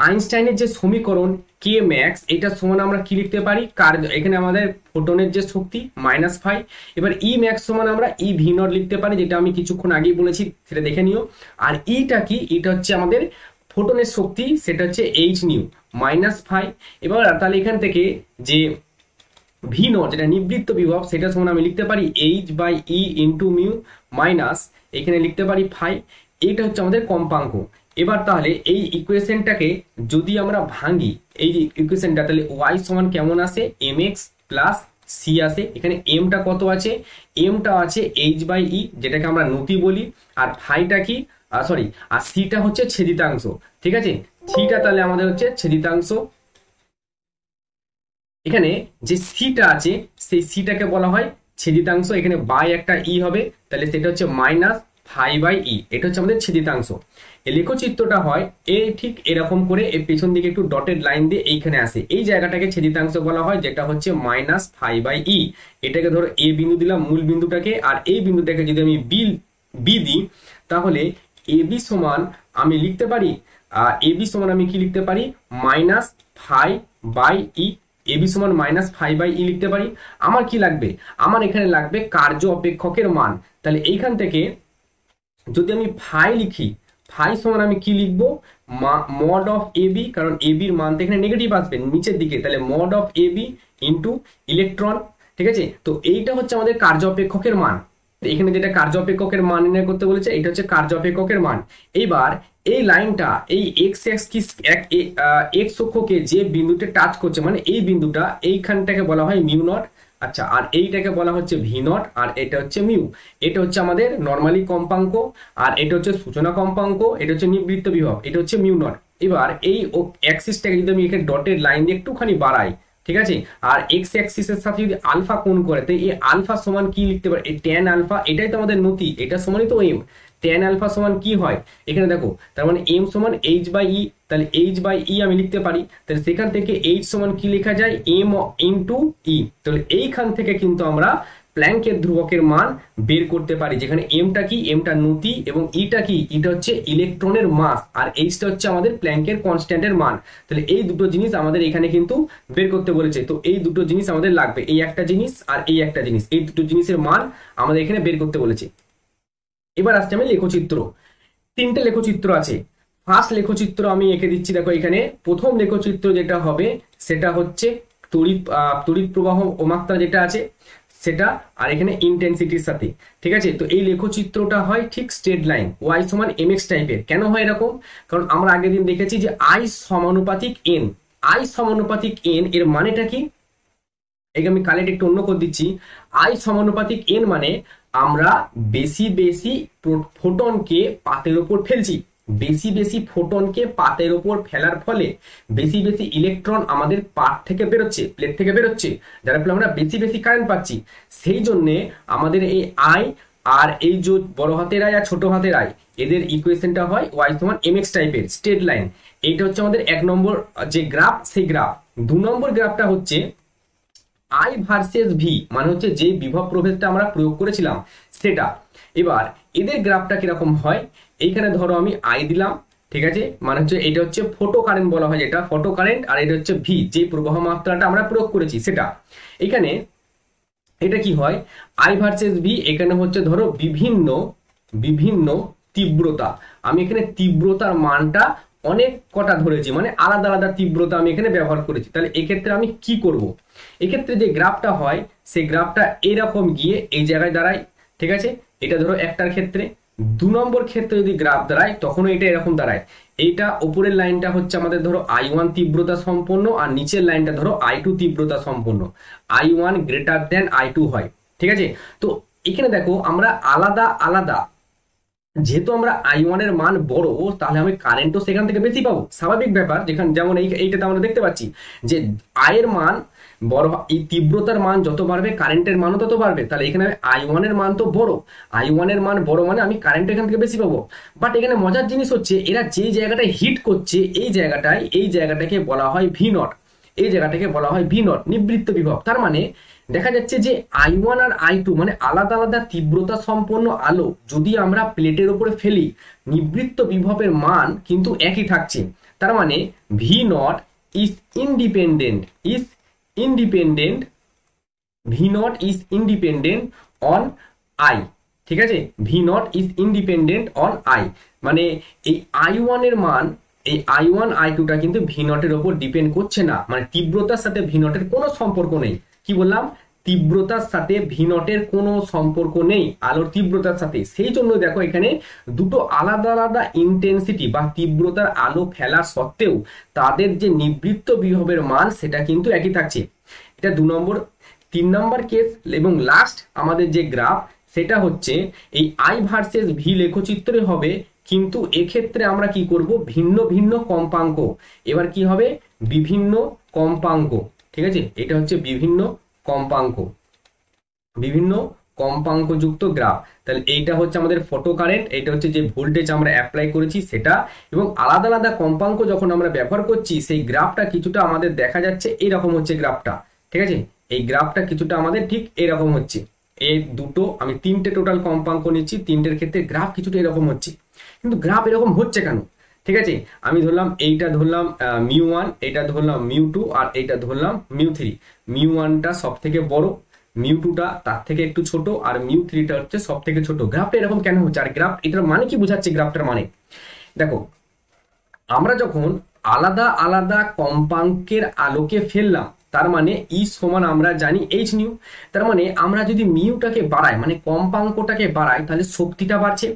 আইনস্টাইনের যে সমীকরণ কে ম্যাক্স, এটা সমান আমরা কি লিখতে পারি, কার্য, এখানে আমাদের ফোটনের যে শক্তি মাইনাস ফাই। এবার ই ম্যাক্স সমান আমরা ই ভি নট লিখতে পারি, যেটা আমি কিছুক্ষণ আগেই বলেছি, সেটা দেখে নিও। আর ইটা কি, এটা হচ্ছে আমাদের ফোটনের শক্তি, সেটা হচ্ছে এইচ নিউ মাইনাস ফাই। এবার তাহলে এখান থেকে যে ভি নট, যেটা নিবৃত্ত বিভব, সেটা সমান আমি লিখতে পারি h by E into mu minus, এখানে লিখতে পারি ফাই। এইটা হচ্ছে আমাদের কম্পাঙ্ক। এবার তাহলে এই ইকুয়েশনটাকে যদি আমরা ভাঙি, এই যে ইকুয়েশনটা, তাহলে ওয়াই সমান কেমন আসে, এম এক্স প্লাস সি আসে। এখানে এমটা কত আছে, এমটা আছে এইচ বাই ই, যেটাকে আমরা নতি বলি, আর ফাইটা কি, সরি, আর সিটা হচ্ছে ছেদিতাংশ, ঠিক আছে। সিটা তাহলে আমাদের হচ্ছে ছেদিতাংশ। এখানে যে সিটা আছে সেই সিটাকে বলা হয় ছেদিতাংশ, এখানে বাই একটা ই হবে, তাহলে সেটা হচ্ছে মাইনাস ফাই বাই ই, এটা হচ্ছে আমাদের ছেদিতাংশ। এই লেখচিত্রটা হয় এই ঠিক এরকম করে, এর পেছন দিকে একটু ডটেড লাইন দিয়ে এইখানে আসে, এই জায়গাটাকে ছেদিতাংশ বলা হয়, যেটা হচ্ছে মাইনাস ফাই বাই ই। এটাকে ধরো এ বিন্দু দিলাম, মূল বিন্দুটাকে, আর এই বিন্দুটাকে যদি আমি বি দিই, তাহলে এ বি সমান আমি লিখতে পারি, এ বি সমান আমি কি লিখতে পারি, minus phi by e. Ab সমান মাইনাস ফাই বাই ই লিখতে পারি। আমার কি লাগবে, আমার এখানে লাগবে কার্য অপেক্ষকের মান। তাহলে এইখান থেকে যদি আমি ফাই লিখি, ফাই সমান আমি কি লিখবো, মড অফ এবি, কারণ এবির মান তো এখানে নেগেটিভ আসবে নিচের দিকে, তাহলে mod of ab into electron, ঠিক আছে। তো এইটা হচ্ছে আমাদের কার্য অপেক্ষকের মান। এখানে যেটা কার্য অপেক্ষকের মান নির্ণয় করতে বলেছে, এটা হচ্ছে কার্য অপেক্ষকের মান। এইবার এই লাইনটা এই এক্স এক্স অক্ষকে যে বিন্দুতে টাচ করছে, মানে এই বিন্দুটা, এইখানটাকে বলা হয় মিউ নট, আচ্ছা, আর এইটাকে বলা হচ্ছে ভি নট, আর এটা হচ্ছে মিউ। এটা হচ্ছে আমাদের নরমালি কম্পাঙ্ক, আর এটা হচ্ছে সূচনা কম্পাঙ্ক, এটা হচ্ছে নিবৃত্ত বিভব, এটা হচ্ছে মিউ নট। এবার এই অ্যাক্সিসটাকে যদি আমি এখানে ডটেড লাইন দিয়ে একটুখানি বাড়াই, ঠিক আছে, আর এক্স অ্যাক্সিসের সাথে যদি আলফা কোণ করে, তো এই আলফা সমান কি লিখতে পারে, এই ট্যান আলফা, এটাই তো আমাদের নতি, এটা সমানই তো এম। ট্যান আলফা সমান কি হয়, এখানে দেখো, তার মানে এম সমান এইচ বাই ই, তাহলে এইচ বাই ই আমি লিখতে পারি। তাহলে সেখান থেকে এইচ সমান কি লেখা যায়, এম ইন্টু ই। তাহলে এইখান থেকে কিন্তু আমরা প্ল্যাঙ্কের ধ্রুবকের মান বের করতে পারি, যেখানে এমটা কি, এমটা নতি, এবং ইটা কি, ইটা হচ্ছে ইলেকট্রনের মাস, আর এইচটা হচ্ছে আমাদের প্ল্যাঙ্কের কনস্ট্যান্টের মান। তাহলে এই দুটো জিনিস আমাদের এখানে কিন্তু বের করতে বলেছে। তো এই দুটো জিনিস আমাদের লাগবে, এই একটা জিনিস আর এই একটা জিনিস, এই দুটো জিনিসের মান আমাদের এখানে বের করতে বলেছে। এবার আসছে আমি লেখচিত্র। তিনটে লেখচিত্র আছে। ফার্স্ট লেখচিত্র আমি এঁকে দিচ্ছি, দেখো এখানে প্রথম লেখচিত্র যেটা হবে সেটা হচ্ছে তড়িৎ প্রবাহ ও মাত্রা যেটা আছে সেটা, আর এখানে ইন্টেন্সিটির সাথে। ঠিক আছে, তো এই লেখচিত্রটা হয় ঠিক স্ট্রেট লাইন ওয়াই সমান mx টাইপের। কেন হয় এরকম? কারণ আমরা আগের দিন দেখেছি যে আই সমানুপাতিক এন, আই সমানুপাতিক এন এর মানেটা কি, একে আমি কালেক্ট একটু অন্য করে দিচ্ছি। আই সমানুপাতিক এন মানে আমরা বেশি বেশি ফোটনকে পাতের ওপর ফেলছি, বেশি বেশি ফোটনকে পাতের ওপর ফেলার ফলে বেশি বেশি ইলেকট্রন আমাদের পাত থেকে বেরোচ্ছে, প্লেট থেকে বেরোচ্ছে, যার ফলে আমরা বেশি বেশি কারেন্ট পাচ্ছি। সেই জন্যে আমাদের এই আই আর এই যে বড় হাতের আই আর ছোট হাতের আই এদের ইকুয়েশনটা হয় ওয়াই সমান mx টাইপের স্ট্রেট লাইন। এইটা হচ্ছে আমাদের 1 নম্বর যে গ্রাফ সেই গ্রাফ। 2 নম্বর গ্রাফটা হচ্ছে আই ভার্সেস ভি, মানে হচ্ছে যে বিভব প্রভেদটা আমরা প্রয়োগ করেছিলাম সেটা। এবার এদের গ্রাফটা কিরকম হয়, এইখানে ধরো আমি আই দিলাম, ঠিক আছে, মানে হচ্ছে এটা হচ্ছে ফোটো কারেন্ট বলা হয় যেটা, ফোটো কারেন্ট, আর এটা হচ্ছে ভি যে প্রবাহ মাত্রাটা আমরা প্রয়োগ করেছি সেটা। এখানে এটা কি হয় আই ভার্সেস ভি, এখানে হচ্ছে ধরো বিভিন্ন বিভিন্ন তীব্রতা, আমি এখানে তীব্রতার মানটা অনেক কটা ধরেছি, মানে আলাদা আলাদা তীব্রতা আমি এখানে ব্যবহার করেছি। তাহলে এক্ষেত্রে আমি কি করব, এক্ষেত্রে যে গ্রাফটা হয় সেই গ্রাফটা এরকম গিয়ে এই জায়গায় দাঁড়ায়। ঠিক আছে, এটা ধরো একটার ক্ষেত্রে। 2 নম্বর ক্ষেত্রে যদি গ্রাফ দাঁড়ায় তখন এটা এরকম দাঁড়ায়। এইটা উপরের লাইনটা হচ্ছে আমাদের ধরো I1 তীব্রতা সম্পন্ন, আর নিচের লাইনটা ধরো I2 তীব্রতা সম্পন্ন। I1 গ্রেটার দেন I2 হয়। ঠিক আছে, তো এখানে দেখো আমরা আলাদা আলাদা, যেহেতু আমরা I1 এর মান বড় তাহলে আমি কারেন্টও সেখান থেকে বেশি পাবো, স্বাভাবিক ব্যাপার। যেমন এইটাতে আমরা দেখতে পাচ্ছি যে আয়ের মান বড়, এই তীব্রতার মান যত বাড়বে কারেন্টের মানও তত বাড়বে। তাহলে এখানে I1 এর মান তো বড়, I1 এর মান বড় মানে আমি কারেন্ট এখান থেকে বেশি পাবো। বাট এখানে মজার জিনিস হচ্ছে এরা যে জায়গাটায় হিট করছে এই জায়গাটাকে বলা হয় ভি নট, এই জায়গাটাকে বলা হয় ভি নট, নিবৃত্ত বিভব। তার মানে দেখা যাচ্ছে যে I1 আর I2 মানে আলাদা আলাদা তীব্রতা সম্পন্ন আলো যদি আমরা প্লেটের উপরে ফেলি, নিবৃত্ত বিভবের মান কিন্তু একই থাকছে। তার মানে V naught is independent, V naught is independent on I. ঠিক আছে, V naught is independent on I, মানে এই I1 এর মান, এই I1 I2টা কিন্তু ভি নটের উপর ডিপেন্ড করছে না, মানে তীব্রতার সাথে ভি নটের কোনো সম্পর্ক নেই। কি বললাম, তীব্রতার সাথে ভি নটের কোনো সম্পর্ক নেই আলোর তীব্রতার সাথে। সেই জন্য দেখো এখানে দুটো আলাদা আলাদা ইন্টেন্সিটি বা তীব্রতার আলো ফেলা সত্ত্বেও তাদের যে নিবৃত্ত বিভবের মান সেটা কিন্তু একই থাকছে। এটা 2 নম্বর। 3 নম্বর কেস এবং লাস্ট আমাদের যে গ্রাফ সেটা হচ্ছে এই আই ভার্সেস ভি লেখচিত্রে হবে, কিন্তু এক্ষেত্রে আমরা কি করব, ভিন্ন ভিন্ন কম্পাঙ্ক। এবার কি হবে, বিভিন্ন কম্পাঙ্ক। ঠিক আছে, এটা হচ্ছে বিভিন্ন কম্পাঙ্ক যুক্ত গ্রাফ। তাহলে এইটা হচ্ছে আমাদের ফটো কারেন্ট, এটা হচ্ছে যে ভোল্টেজ আমরা অ্যাপ্লাই করেছি সেটা, এবং আলাদা আলাদা কম্পাঙ্ক যখন আমরা ব্যবহার করছি সেই গ্রাফটা কিছুটা আমাদের দেখা যাচ্ছে এরকম হচ্ছে গ্রাফটা। ঠিক আছে, এই গ্রাফটা কিছুটা আমাদের ঠিক এরকম হচ্ছে। এই দুটো আমি 3টে টোটাল কম্পাঙ্ক নিচ্ছি, 3টের ক্ষেত্রে গ্রাফ কিছুটা এরকম হচ্ছে। কিন্তু গ্রাফ এরকম হচ্ছে কেন? ঠিক আছে, আমি ধরলাম এইটা ধরলাম μ1, এটা ধরলাম μ2, আর এইটা ধরলাম μ3। μ1টা সব থেকে বড়, μ2টা তার থেকে একটু ছোট, আর μ3টা হচ্ছে সব থেকে ছোট। গ্রাফটা এরকম কেন হচ্ছে? আর গ্রাফ এটার মানে কি বোঝাচ্ছে? গ্রাফটার মানে দেখো, আমরা যখন আলাদা আলাদা কম্পাঙ্কের আলোকে ফেললাম তার মানে ই সমান আমরা জানি এইচ নিউ। তার মানে আমরা যদি মিউটাকে বাড়াই, মানে কম্পাঙ্কটাকে বাড়াই, তাহলে শক্তিটা বাড়ছে।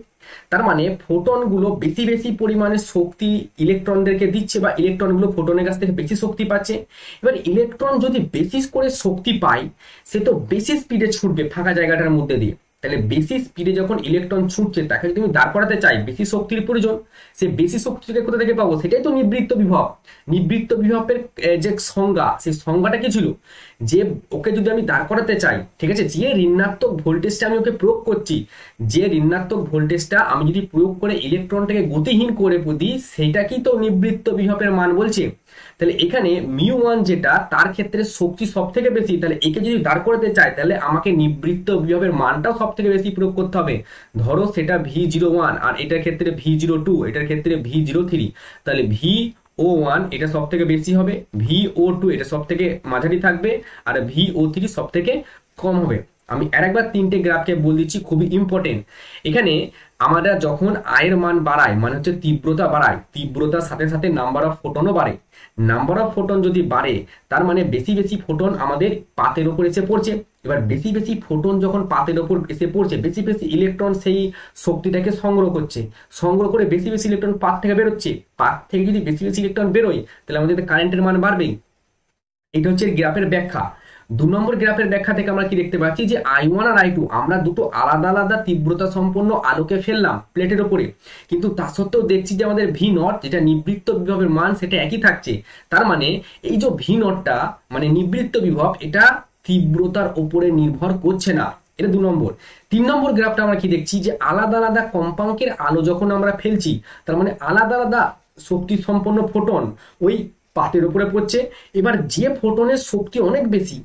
তার মানে ফোটনগুলো বেশি বেশি পরিমাণে শক্তি ইলেকট্রনদেরকে দিচ্ছে, বা ইলেকট্রনগুলো ফোটনের কাছ থেকে বেশি শক্তি পাচ্ছে। এবার ইলেকট্রন যদি বেশি করে শক্তি পায় সে তো বেশি স্পিডে ছুটবে ফাঁকা জায়গাটার মধ্যে দিয়ে। তাহলে বেশি স্পিডে যখন ইলেকট্রন ছুটছে তাকে যদি তুমি দাঁড় করাতে চাই, বেশি শক্তির প্রয়োজন। সে বেশি শক্তিকে কোথা থেকে পাবো? সেটাই তো নিবৃত্ত বিভব। নিবৃত্ত বিভবের যে সংজ্ঞা, সেই সংজ্ঞাটা কি ছিল? যে ওকে যদি আমি দাঁড় করাতে চাই, ঠিক আছে, যে ঋণাত্মক ভোল্টেজটা আমি ওকে প্রয়োগ করছি, যে ঋণাত্মক ভোল্টেজটা আমি যদি প্রয়োগ করে ইলেকট্রনটাকে গতিহীন করে দিই, সেটা কি তো নিবৃত্ত বিভবের মান বলছে। তাহলে এখানে μ1 যেটা, তার ক্ষেত্রে শক্তি সব থেকে বেশি। তাহলে একে যদি দাঁড় করাতে চাই তাহলে আমাকে নিবৃত্ত বিভবের মানটাও সব থেকে বেশি প্রয়োগ করতে হবে। ধরো সেটা V01, আর এটার ক্ষেত্রে V02, এটার ক্ষেত্রে V03। তাহলে VO1 এটা সব থেকে বেশি হবে, VO2 এটা সব থেকে মাঝারি থাকবে, আর VO3 সব থেকে কম হবে। আমি আরেকবার তিনটে গ্রাফকে বলে দিচ্ছি, খুবই ইম্পর্টেন্ট। এখানে আমরা যখন আয়ের মান বাড়াই মানে হচ্ছে তীব্রতা বাড়ায়, তীব্রতার সাথে সাথে নাম্বার অফ ফোটনও বাড়ে। নাম্বার অফ ফোটন যদি বাড়ে তার মানে বেশি বেশি ফোটন আমাদের পাতের ওপর এসে পড়ছে। এবার বেশি বেশি ফোটন যখন পাতের ওপর এসে পড়ছে, বেশি বেশি ইলেকট্রন সেই শক্তিটাকে সংগ্রহ করছে, সংগ্রহ করে বেশি বেশি ইলেকট্রন পাত থেকে বেরোচ্ছে। পাত থেকে যদি বেশি বেশি ইলেকট্রন বেরোয় তাহলে আমাদের কারেন্টের মান বাড়বেই। এটা হচ্ছে গ্রাফের ব্যাখ্যা। 2 নম্বর গ্রাফের ব্যাখ্যা থেকে আমরা কি দেখতে পাচ্ছি যে I1 আর I2 আমরা দুটো আলাদা আলাদা তীব্রতা সম্পন্ন আলোকে ফেললাম প্লেটের উপরে, কিন্তু তা সত্ত্বেও দেখছি যে আমাদের ভি নট যেটা নিবৃত্ত বিভবের মান সেটা একই থাকছে। তার মানে এই যে ভি নটটা মানে নিবৃত্ত বিভব, এটা তীব্রতার উপরে নির্ভর করছে না। এটা 2 নম্বর। 3 নম্বর গ্রাফটা আমরা কি দেখছি যে আলাদা আলাদা কম্পাঙ্কের আলো যখন আমরা ফেলছি তার মানে আলাদা আলাদা শক্তি সম্পন্ন ফোটন ওই পাতের উপরে পড়ছে। এবার যে ফোটনের শক্তি অনেক বেশি,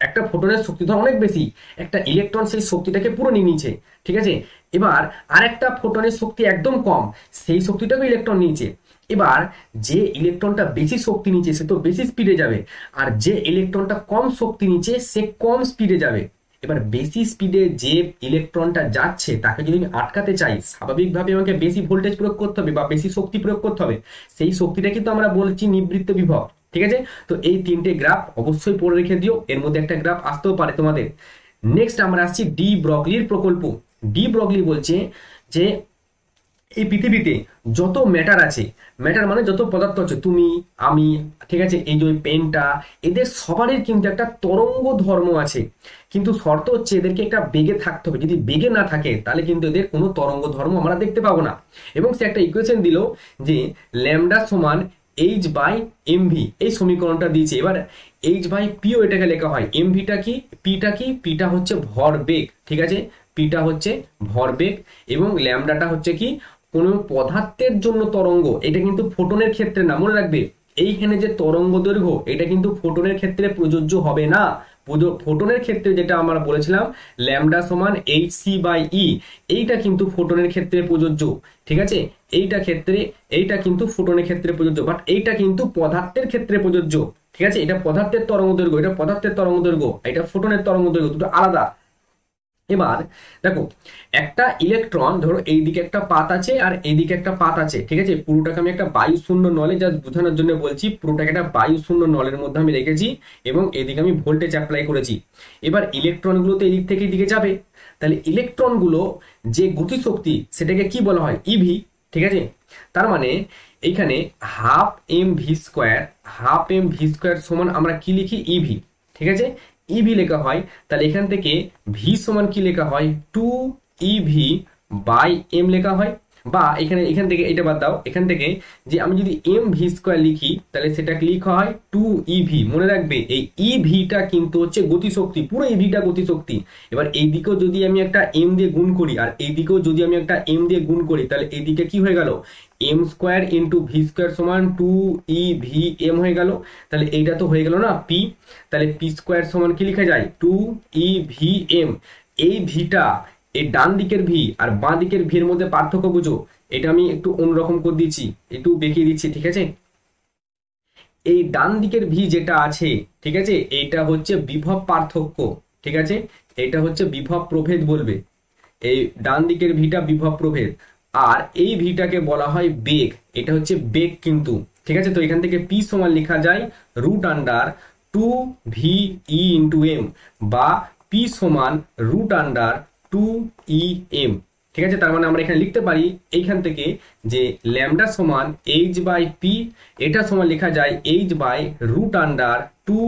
একটা ফোটনের শক্তি ধর অনেক বেশি, একটা ইলেকট্রন সেই শক্তিটাকে পুরো নিয়ে নিচ্ছে, ঠিক আছে। এবার আরেকটা ফোটনের শক্তি একদম কম, সেই শক্তিটাকে ইলেকট্রন নিয়েছে। এবার যে ইলেকট্রনটা বেশি শক্তি নিচ্ছে সে তো বেশি স্পিডে যাবে, আর যে ইলেকট্রনটা কম শক্তি নিচ্ছে সে কম স্পিডে যাবে। এবার বেশি স্পিডে যে ইলেকট্রনটা যাচ্ছে তাকে যদি আমি আটকাতে চাই, স্বাভাবিকভাবে আমাকে বেশি ভোল্টেজ প্রয়োগ করতে হবে বা বেশি শক্তি প্রয়োগ করতে হবে। সেই শক্তিটা কিন্তু আমরা বলছি নিবৃত্ত বিভব, ঠিক আছে। তো এই তিনটে গ্রাফ অবশ্যই পড়ে রেখে দিও, এর মধ্যে একটা গ্রাফ আসতেও পারে তোমাদের। নেক্সট আমরা আসছি ডি ব্রগলির প্রকল্প। ডি ব্রগলি বলছে যে এই পৃথিবীতে যত ম্যাটার আছে, ম্যাটার মানে যত পদার্থ আছে, তুমি আমি, ঠিক আছে, এই যে পেনটা, এদের সবারই কিন্তু একটা তরঙ্গ ধর্ম আছে, কিন্তু শর্ত হচ্ছে এদেরকে একটা বেগে থাকতে হবে। যদি বেগে না থাকে তাহলে কিন্তু এদের কোনো তরঙ্গ ধর্ম আমরা দেখতে পাবো না। এবং সে একটা ইকুয়েশন দিল যে ল্যামডা সমান এইচ বাই এমভি, এই সমীকরণটা দিয়েছে। এবার এইচ বাই পিও এটাকে লেখা হয়, এমভিটা কি, পিটা কি, পিটা হচ্ছে ভরবেগ, ঠিক আছে, পিটা হচ্ছে ভরবেগ, এবং ল্যামডাটা হচ্ছে কি কোন পদার্থের জন্য তরঙ্গ। এটা কিন্তু ফোটনের ক্ষেত্রে না, মনে রাখবে এইখানে যে তরঙ্গ দৈর্ঘ্য এটা কিন্তু ফোটনের ক্ষেত্রে প্রযোজ্য হবে না। ফোটনের ক্ষেত্রে যেটা আমরা বলেছিলাম ল্যামডা সমান এইচ সি বাই ই, এইটা কিন্তু ফোটনের ক্ষেত্রে প্রযোজ্য, ঠিক আছে। এইটা কিন্তু ফোটনের ক্ষেত্রে প্রযোজ্য, বাট এইটা কিন্তু পদার্থের ক্ষেত্রে প্রযোজ্য, ঠিক আছে। এটা পদার্থের তরঙ্গ দৈর্ঘ্য, এটা পদার্থের তরঙ্গ দৈর্ঘ্য, এটা ফোটনের তরঙ্গ দৈর্ঘ্য, দুটো আলাদা। এবার দেখো একটা ইলেকট্রন, ধরো এইদিকে একটা পাত আছে আর এইদিকে একটা পাত আছে, ঠিক আছে। পুরোটাকে আমি একটা বায়ু শূন্য নলে জাস্ট বোঝানোর জন্য বলছি, পুরোটাকে একটা বায়ু শূন্য নলের মধ্যে আমি রেখেছি এবং এদিকে আমি ভোল্টেজ অ্যাপ্লাই করেছি। এবার ইলেকট্রনগুলো তো এদিক থেকে এদিকে যাবে, তাহলে ইলেকট্রনগুলো যে গতিশক্তি সেটাকে কি বলা হয়, ইভি, ঠিক আছে। তার মানে এইখানে হাফ এম ভি স্কোয়ার সমান আমরা কি লিখি, ইভি, ঠিক আছে, ইভি লেখা হয়। তাহলে এখান থেকে ভি সমান কি লেখা হয়, 2 বাই এম লেখা হয়। বা এখান থেকে এটা বাদ দাও, এখান থেকে যে আমি যদি এম ভি স্কোয়ার লিখি তাহলে সেটাকে লেখা হয় 2 মনে রাখবে এই ইভিটা কিন্তু হচ্ছে গতিশক্তি, পুরো ইভিটা গতিশক্তি। এবার এই দিকেও যদি আমি একটা এম দিয়ে গুণ করি আর এই দিকেও যদি আমি একটা এম দিয়ে গুণ করি তাহলে এইদিকে কি হয়ে গেল, m square into v square সমান 2 হয়ে গেল। তাহলে এইটা তো হয়ে গেল না পি, তাহলে পি স্কোয়ার সমান কি লেখা যায় 2 এই ভিটা, এই ডান দিকের ভি আর বাঁ দিকের ভির মধ্যে পার্থক্য বুঝো, এটা আমি একটু অন্যরকম করে দিচ্ছি, একটু দেখিয়ে দিচ্ছি, ঠিক আছে। এই ডান দিকের ভি যেটা আছে, ঠিক আছে, এইটা হচ্ছে বিভব পার্থক্য, ঠিক আছে, এটা হচ্ছে বিভব প্রভেদ বলবে, এই ডান দিকের ভিটা বিভব প্রভেদ, আর এই ভিটাকে বলা হয় বেগ, এটা হচ্ছে বেগ কিন্তু, ঠিক আছে। তো এখান থেকে পি সমান লেখা যায় √2 VE × M বা পি সমান √2 EM, ঠিক আছে। তার মানে আমরা এখানে লিখতে পারি এইখান থেকে যে ল্যামডা সমান এইচ বাই পি, এটা সমান লেখা যায় এইচ বাই √2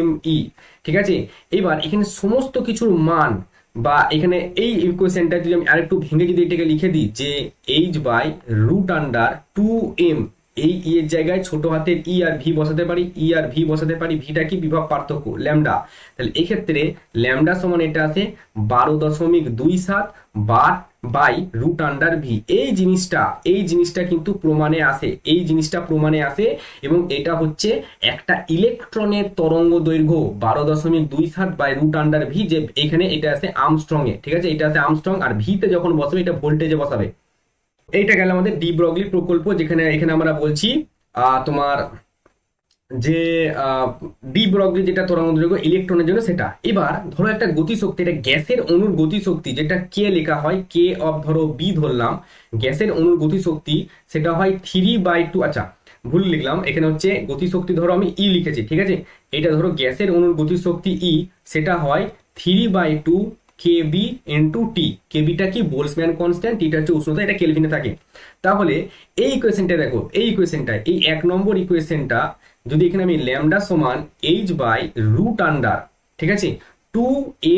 ME, ঠিক আছে। এবার এখানে সমস্ত কিছুর মান বা এখানে এই ইকুয়েশনটা যদি আমি আরেকটু ভেঙে যদি এটাকে লিখে দিই যে এইচ বাই √2m, এই ই এর জায়গায় ছোট হাতের ই আর ভি বসাতে পারি, ই আর ভি বসাতে পারি, ভিটা কি বিভব পার্থক্য ল্যামডা। তাহলে এই ক্ষেত্রে ল্যামডা সমান এটা আছে 12.27 বার বাই √v। এই জিনিসটা কিন্তু প্রমাণে আসে, এই জিনিসটা প্রমাণে আসে, এবং এটা হচ্ছে একটা ইলেকট্রনের তরঙ্গ দৈর্ঘ্য 12.27 বাই √v, যে এখানে এটা আছে আর্মস্ট্রং এ, ঠিক আছে, এটা আছে আর্মস্ট্রং, আর ভিতে যখন বসাবে এটা ভোল্টেজে বসাবে। এইটা গেল আমাদের ডি ব্রগলি প্রকল্প, যেখানে এখানে আমরা বলছি তোমার যে ডি ব্রগলি যেটা তরঙ্গ দৈর্ঘ্য ইলেকট্রনের জন্য সেটা। এবার ধরো একটা গতিশক্তি, এটা গ্যাসের অণুর গতিশক্তি, যেটা কে লেখা হয় কে অফ ধরো বি ধরলাম, গ্যাসের অণুর গতিশক্তি সেটা হয় 3/2। আচ্ছা ভুল লিখলাম, এখানে হচ্ছে গতিশক্তি ধরো আমি ই লিখেছি, ঠিক আছে, এটা ধরো গ্যাসের অণুর গতিশক্তি ই, সেটা হয় 3/2 কেবি ইন্টু টি। কেবিটা কি বোলসম্যান কনস্ট্যান্ট, টিটা হচ্ছে উষ্ণতা, এটা কেলভিনে থাকে। তাহলে এই ইকুয়েশনটা দেখো, এই ইকুয়েশনটা, এই 1 নম্বর ইকুয়েশনটা যদি এখানে আমি ল্যামডা সমান এইচ বাই রুট আন্ডার, ঠিক আছে, 2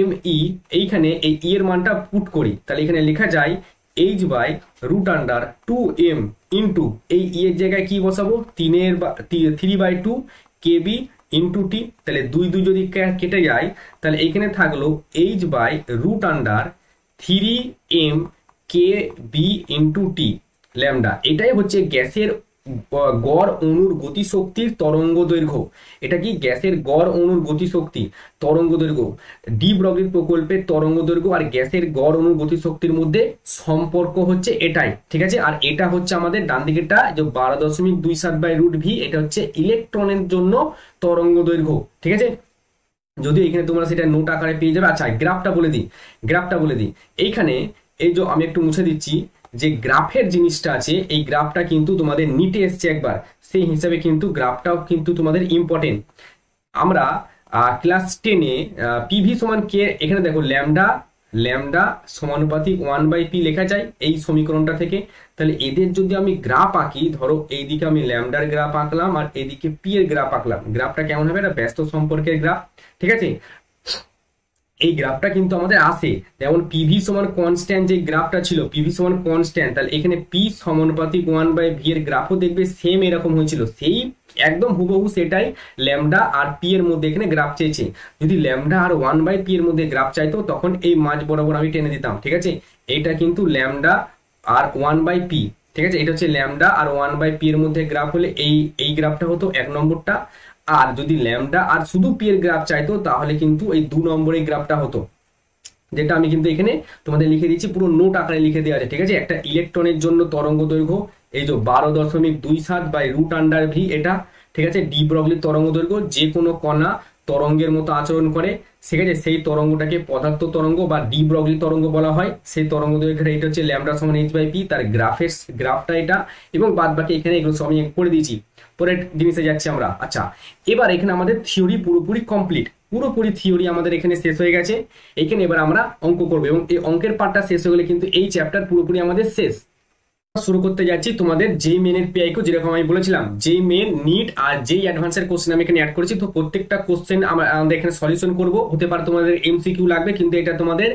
ME, এইখানে এই ই এর মানটা পুট করি, তাহলে এখানে লেখা যায় h by root under 2M into এই ই এর জায়গায় কি বসাবো, 3/2 কেবি ইন্টু টি। তাহলে 2 যদি কেটে যায়, তাহলে এখানে থাকলো h by root under 3M k B into T lambda. এটাই হচ্ছে গ্যাসের গড় অণুর গতিশক্তির তরঙ্গ দৈর্ঘ্য। এটা কি গ্যাসের গড় অণুর গতিশক্তি তরঙ্গ দৈর্ঘ্য, ডি ব্রগলির প্রকল্পের তরঙ্গ দৈর্ঘ্য আর গ্যাসের গড় অণুর গতিশক্তির মধ্যে সম্পর্ক হচ্ছে এটাই, ঠিক আছে। আর এটা হচ্ছে আমাদের ডান দিকেরটা যে 12.27/√v, এটা হচ্ছে ইলেকট্রনের জন্য তরঙ্গ দৈর্ঘ্য, ঠিক আছে। যদিও এখানে তোমরা সেটা নোট আকারে পেয়ে যাবে। আচ্ছা গ্রাফটা বলে দিই এইখানে, এই যে আমি একটু মুছে দিচ্ছি, যে গ্রাফের জিনিসটা আছে, এই গ্রাফটা কিন্তু তোমাদের নিটে এসছে একবার, সেই হিসাবে কিন্তু গ্রাফটাও কিন্তু তোমাদের ইম্পর্টেন্ট। আমরা ক্লাস 10-এ পিভি সমান কে, এখানে দেখো ল্যামডা সমানুপাতিক 1/p লেখা যায় এই সমীকরণটা থেকে। তাহলে এদের যদি আমি গ্রাফ আঁকি, ধরো এইদিকে আমি ল্যামডার গ্রাফ আঁকলাম আর এদিকে পি এর গ্রাফ আঁকলাম, গ্রাফটা কেমন হবে, এটা ব্যস্ত সম্পর্কের গ্রাফ, ঠিক আছে। এই গ্রাফটা কিন্তু আমাদের আসে, যেমন পিভি সমান কনস্ট্যান্ট, যে গ্রাফটা ছিল পিভি সমান কনস্ট্যান্ট, তাহলে এখানে পি সমানুপাতিক 1/v এর গ্রাফও দেখবে সেম এরকম হয়েছিল, সেই একদম হুবহু সেটাই ল্যামডা আর পি এর মধ্যে এখানে গ্রাফ চেয়েছে। যদি ল্যামডা আর 1/p এর মধ্যে গ্রাফ চাইতো, তখন এই মাঝ বরাবর আমি টেনে দিতাম, ঠিক আছে। এইটা কিন্তু ল্যামডা আর 1/p, ঠিক আছে, এটা হচ্ছে ল্যামডা আর 1/p এর মধ্যে গ্রাফ হলে এই গ্রাফটা হতো 1 নম্বরটা। আর যদি ল্যামডা আর শুধু পি এর গ্রাফ চাইতো, তাহলে কিন্তু এই 2 নম্বরের গ্রাফটা হতো, যেটা আমি কিন্তু এখানে তোমাদের লিখে দিচ্ছি, পুরো নোট আকারে লিখে দেওয়া আছে, ঠিক আছে। একটা ইলেকট্রনের জন্য তরঙ্গ দৈর্ঘ্য এই যে 12.27/√v, এটা ঠিক আছে। ডি ব্রগলির তরঙ্গ দৈর্ঘ্য, যে কোনো কণা তরঙ্গের মতো আচরণ করে, ঠিক আছে, সেই তরঙ্গটাকে পদার্থ তরঙ্গ বা ডি ব্রগলি তরঙ্গ বলা হয়। সেই তরঙ্গ দৈর্ঘ্যের এটা হচ্ছে ল্যামডা সমান h/p, তার গ্রাফটা এটা, এবং বাদ বাকি এখানে এগুলো সব আমি করে দিয়েছি। পরের জিনিসে যাচ্ছি আমরা। আচ্ছা এবার এখানে আমাদের থিওরি পুরোপুরি কমপ্লিট, পুরোপুরি থিওরি আমাদের এখানে শেষ হয়ে গেছে। এইখানে এবার আমরা অঙ্ক করবো, এবং এই অঙ্কের পার্টটা শেষ হয়ে গেলে কিন্তু এই চ্যাপ্টার পুরোপুরি আমাদের শেষ। শুরু করতে যাচ্ছি তোমাদের যেই মেনের পিআইকিউ, যেরকম আমি বলেছিলাম যেই মেন, নিট আর যেই অ্যাডভান্সের কোশ্চেন আমি এখানে অ্যাড করেছি। তো প্রত্যেকটা কোশ্চেন আমাদের এখানে সলিউশন করব, হতে পারে তোমাদের এমসিকিউ লাগবে, কিন্তু এটা তোমাদের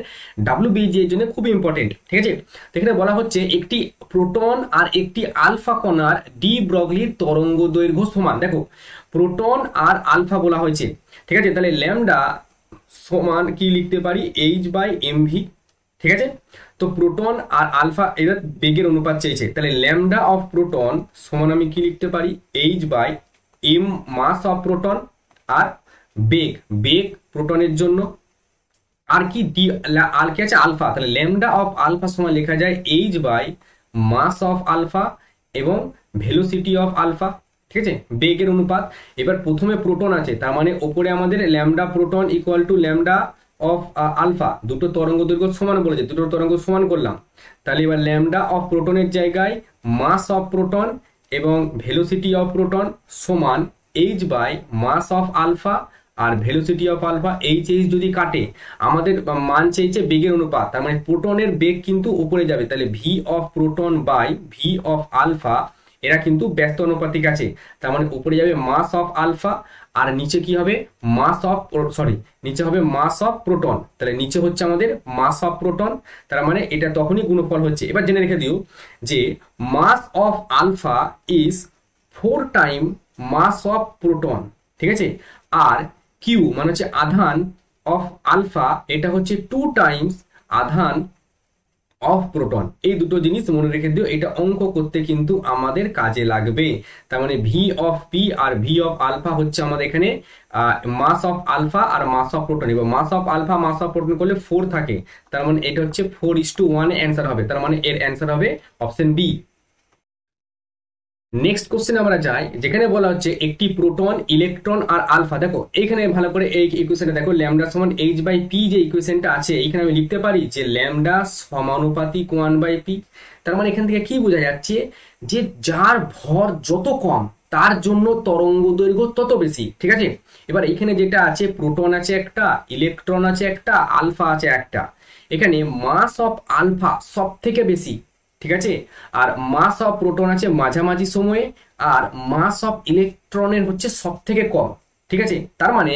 ডাব্লিউবিজি এর জন্য খুব ইম্পর্টেন্ট, ঠিক আছে। এখানে বলা হচ্ছে একটি প্রোটন আর একটি আলফা কণার ডি ব্রগলির তরঙ্গ দৈর্ঘ্য সমান। দেখো প্রোটন আর আলফা বলা হয়েছে, ঠিক আছে। তাহলে ল্যামডা সমান কি লিখতে পারি, h/mv, ঠিক আছে। তো প্রোটন আর আলফা এদের বেগের অনুপাত চেয়েছে, তাহলে ল্যামডা অফ প্রোটন সমান আমি কি লিখতে পারি, h/m মাস অফ প্রোটন, আর বেগ প্রোটনের জন্য, আর কি আর কি আছে আলফা, তাহলে ল্যামডা অফ আলফা সমান লেখা যায় h/মাস অফ আলফা এবং ভেলোসিটি অফ আলফা, ঠিক আছে, বেগের অনুপাত। এবার প্রথমে প্রোটন আছে, তার মানে ওপরে আমাদের lambda proton equal to lambda of alpha, দুটো তরঙ্গ দৈর্ঘ্য সমান বলেছে, দুটো তরঙ্গ সমান করলাম। তাহলে এবার ল্যামডা অফ প্রোটনের জায়গায় মাস অফ প্রোটন এবং ভেলোসিটি অফ প্রোটন সমান h/মাস অফ আলফা আর ভেলোসিটি অফ আলফা। এইচ যদি কাটে, আমাদের মান চেয়েছে বেগের অনুপাত, তার মানে প্রোটনের বেগ কিন্তু উপরে যাবে, তাহলে v of proton by V of alpha, এরা কিন্তু ব্যস্ত অনুপাতিক আছে, তার মানে উপরে যাবে মাস অফ আলফা, আর নিচে কি হবে নিচে হবে মাস অফ প্রোটন, তাহলে নিচে হচ্ছে আমাদের মাস অফ প্রোটন, তার মানে এটা তখনই গুণফল হচ্ছে। এবার জেনে রেখে দিও যে mass of alpha is 4 time mass of proton, ঠিক আছে। আর কিউ মানে হচ্ছে আধান অফ আলফা, এটা হচ্ছে 2 টাইমস আধান অফ প্রোটন। এই দুটো জিনিস মনে রেখে দিও, এটা অঙ্ক করতে কিন্তু আমাদের কাজে লাগবে। তার মানে ভি অফ পি আর ভি অফ আলফা হচ্ছে আমাদের এখানে মাস অফ আলফা আর মাস অফ প্রোটন। এবার mass of alpha mass of proton করলে 4 থাকে, তার মানে এটা হচ্ছে 4:1 অ্যান্সার হবে, তার মানে এর অ্যান্সার হবে অপশন বি। নেক্সট কোশ্চেন আমরা যাই, যেখানে বলা হচ্ছে একটি প্রোটন, ইলেকট্রন আর আলফা। দেখো এখানে ভালো করে এই ইকুয়েশনটা দেখো, ল্যামডা সমান এইচ বাই পি যে ইকুয়েশনটা আছে, এখানে আমি লিখতে পারি যে ল্যামডা সমানুপাতিক 1/p। তার মানে এখান থেকে কি বোঝা যাচ্ছে যে যার ভর যত কম তার জন্য তরঙ্গ দৈর্ঘ্য তত বেশি। ঠিক আছে, এবার এখানে যেটা আছে, প্রোটন আছে একটা, ইলেকট্রন আছে একটা, আলফা আছে একটা। এখানে মাস অফ আলফা সব থেকে বেশি, ঠিক আছে, আর মাস অফ প্রোটন আছে মাঝামাঝি সময়ে, আর মাস অফ ইলেকট্রনের হচ্ছে সব থেকে কম। ঠিক আছে, তার মানে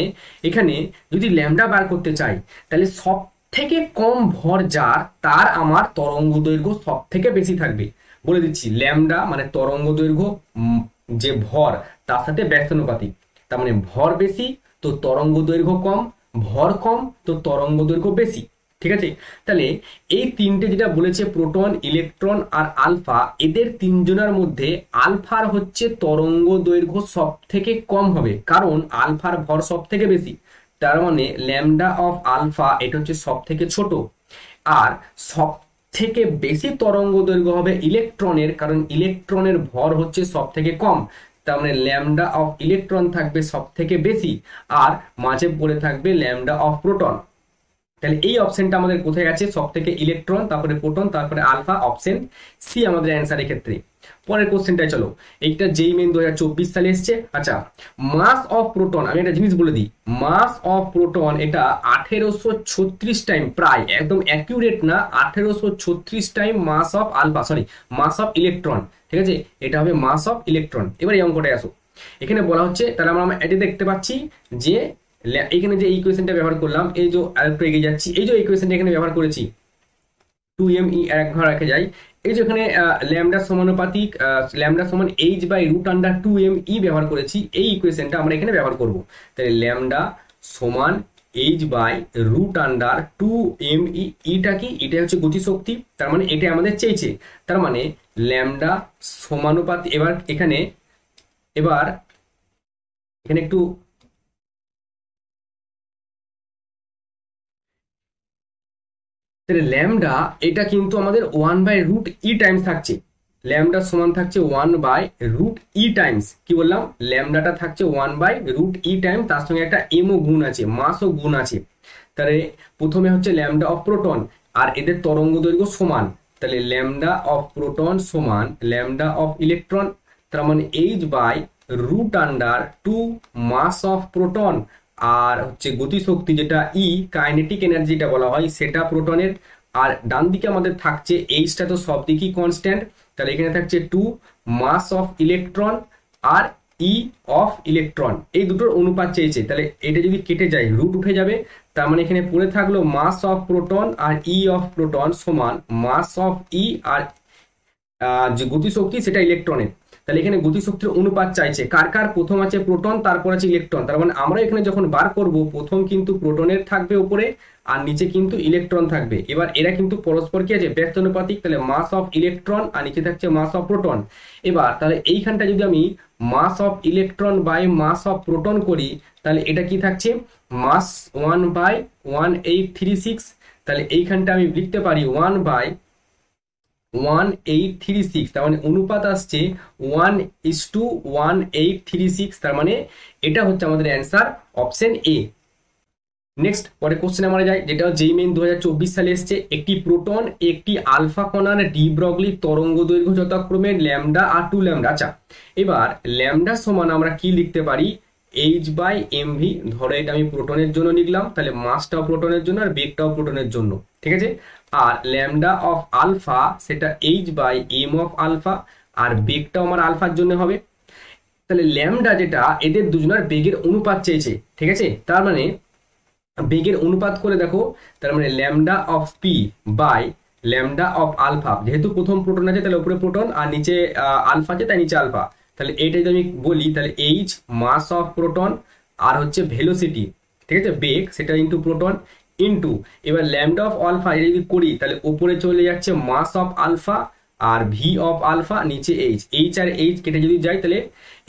এখানে যদি ল্যামডা বার করতে চাই, তাহলে সব থেকে কম ভর যার, তার আমার তরঙ্গ দৈর্ঘ্য সব থেকে বেশি থাকবে। বলে দিচ্ছি, ল্যামডা মানে তরঙ্গ দৈর্ঘ্য, যে ভর তার সাথে ব্যস্তানুপাতিক। তার মানে ভর বেশি তো তরঙ্গ দৈর্ঘ্য কম, ভর কম তো তরঙ্গ দৈর্ঘ্য বেশি। ঠিক আছে, তাহলে এই তিনটে যেটা বলেছে, প্রোটন, ইলেকট্রন আর আলফা, এদের তিনজনের মধ্যে আলফার হচ্ছে তরঙ্গ দৈর্ঘ্য সব থেকে কম হবে, কারণ আলফার ভর সব থেকে বেশি। তার মানে ল্যামডা অফ আলফা এটা হচ্ছে সব থেকে ছোট। আর সব থেকে বেশি তরঙ্গ দৈর্ঘ্য হবে ইলেকট্রনের, কারণ ইলেকট্রনের ভর হচ্ছে সব থেকে কম। তার মানে ল্যামডা অফ ইলেকট্রন থাকবে সব থেকে বেশি, আর মাঝে পড়ে থাকবে ল্যামডা অফ প্রোটন। তাহলে এই অপশনটা আমাদের কোথায় আছে, সব থেকে ইলেকট্রন, তারপরে প্রোটন, তারপরে আলফা, অপশন সি আমাদের অ্যান্সারের ক্ষেত্রে। পরের কোশ্চেনটাই চলো, এইটা যেই মেন 2024 সালে এসছে। আচ্ছা, মাস অফ প্রোটন, আমি একটা জিনিস বলে দিই, মাস অফ প্রোটন এটা 1836 টাইম, প্রায় একদম অ্যাকিউরেট না, 1836 time mass of alpha, sorry mass of electron. ঠিক আছে, এটা হবে মাস অফ ইলেকট্রন। এবার এই অঙ্কটায় আসো, এখানে বলা হচ্ছে, তাহলে আমরা এটা দেখতে পাচ্ছি যে এখানে যে ইকুয়েশনটা ব্যবহার করলাম, এই যে আরেকটু এগিয়ে যাচ্ছি, এই যে ইকুয়েশনটা এখানে ব্যবহার করেছি, 2m এক ঘর রেখে যাই, এই যে এখানে ল্যামডা সমানুপাতিক ল্যামডা সমান H by root under 2m ব্যবহার করেছি, এই ইকুয়েশনটা আমরা এখানে ব্যবহার করব। তাহলে ল্যামডা সমান H by root under 2m, ইটা কি, এটা হচ্ছে গতিশক্তি, তার মানে এটা আমাদের চেয়েছে। তার মানে ল্যামডা সমানুপাতিক, এবার এখানে একটু তাহলে ল্যামডা এটা কিন্তু আমাদের 1/√e টাইমস থাকছে, ল্যামডা সমান থাকছে 1/√e টাইমস, কি বললাম, ল্যামডাটা থাকছে 1/√e টাইম, তার সঙ্গে একটা এমও গুণ আছে, মাসও গুণ আছে। তাহলে প্রথমে হচ্ছে ল্যামডা অফ প্রোটন, আর এদের তরঙ্গ দৈর্ঘ্য সমান, তাহলে ল্যামডা অফ প্রোটন সমান ল্যামডা অফ ইলেকট্রন, তার মানে h/√2 মাস অফ প্রোটন, আর হচ্ছে গতিশক্তি যেটা ই, কাইনেটিক এনার্জিটা বলা হয়, সেটা প্রোটনের। আর ডান দিকে আমাদের থাকছে এইচটা, তো সব দিকই কনস্ট্যান্ট, তাহলে এখানে থাকছে 2 মাস অফ ইলেকট্রন আর ই অফ ইলেকট্রন, এই দুটোর অনুপাত চেয়েছে। তাহলে এটা যদি কেটে যায়, রুট উঠে যাবে, তার মানে এখানে পড়ে থাকলো মাস অফ প্রোটন আর ই অফ প্রোটন সমান মাস অফ ই, আর যে গতিশক্তি সেটা ইলেকট্রনের। তাহলে এখানে গতিশক্তির অনুপাত চাইছে, কার কার, প্রথম আছে প্রোটন, তারপর আছে ইলেকট্রন। তার মানে আমরা এখানে যখন বার করব, প্রথম কিন্তু প্রোটনের থাকবে উপরে, আর নিচে কিন্তু ইলেকট্রন থাকবে। এবার এরা কিন্তু পরস্পর কি আছে, ব্যস্তানুপাতিক, তাহলে মাস অফ ইলেকট্রন আর নিচে থাকছে মাস অফ প্রোটন। এবার তাহলে এইখানটা যদি আমি mass of electron by mass of proton করি, তাহলে এটা কি থাকছে, মাস 1/1836। তাহলে এইখানটা আমি লিখতে পারি 1/1836, তার মানে অনুপাত আসছে 1:1836, তার মানে এটা হচ্ছে আমাদের অ্যান্সার, অপশন এ। নেক্সট পরে কোশ্চেন আমরা যাই, যেটা যেই মেইন 2024 সালে এসছে, একটি প্রোটন একটি আলফা কণার ডি ব্রগলি তরঙ্গ দৈর্ঘ্য যথাক্রমে ল্যামডা আর 2 ল্যামডা। আচ্ছা, এবার ল্যামডা সমান আমরা কি লিখতে পারি, h/mv, ধরো এটা আমি প্রোটনের জন্য লিখলাম, তাহলে মাসটাও প্রোটনের জন্য আর বেগটাও প্রোটনের জন্য। ঠিক আছে, আর ল্যামডা অফ আলফা সেটা h/m অফ আলফা, আর বেগটাও আমার আলফার জন্য হবে। তাহলে ল্যামডা যেটা, এদের দুজনের বেগের অনুপাত চেয়েছে। ঠিক আছে, তার মানে বেগের অনুপাত করে দেখো, তার মানে lambda of p by lambda of alpha, যেহেতু প্রথম প্রোটন আছে তাহলে উপরে প্রোটন আর নিচে আলফা আছে, তাই নিচে আলফা। তাহলে এইটা যদি আমি বলি, তাহলে এইচ মাস অফ প্রোটন আর হচ্ছে ভেলোসিটি, ঠিক আছে, বেগ, সেটা ইন্টু প্রোটন ইন্টু, এবার ল্যামডা অফ আলফা এটা যদি করি, তাহলে উপরে চলে যাচ্ছে মাস অফ আলফা আর ভি অফ আলফা, নিচে এইচ আর এইচ কেটে যদি যাই, তাহলে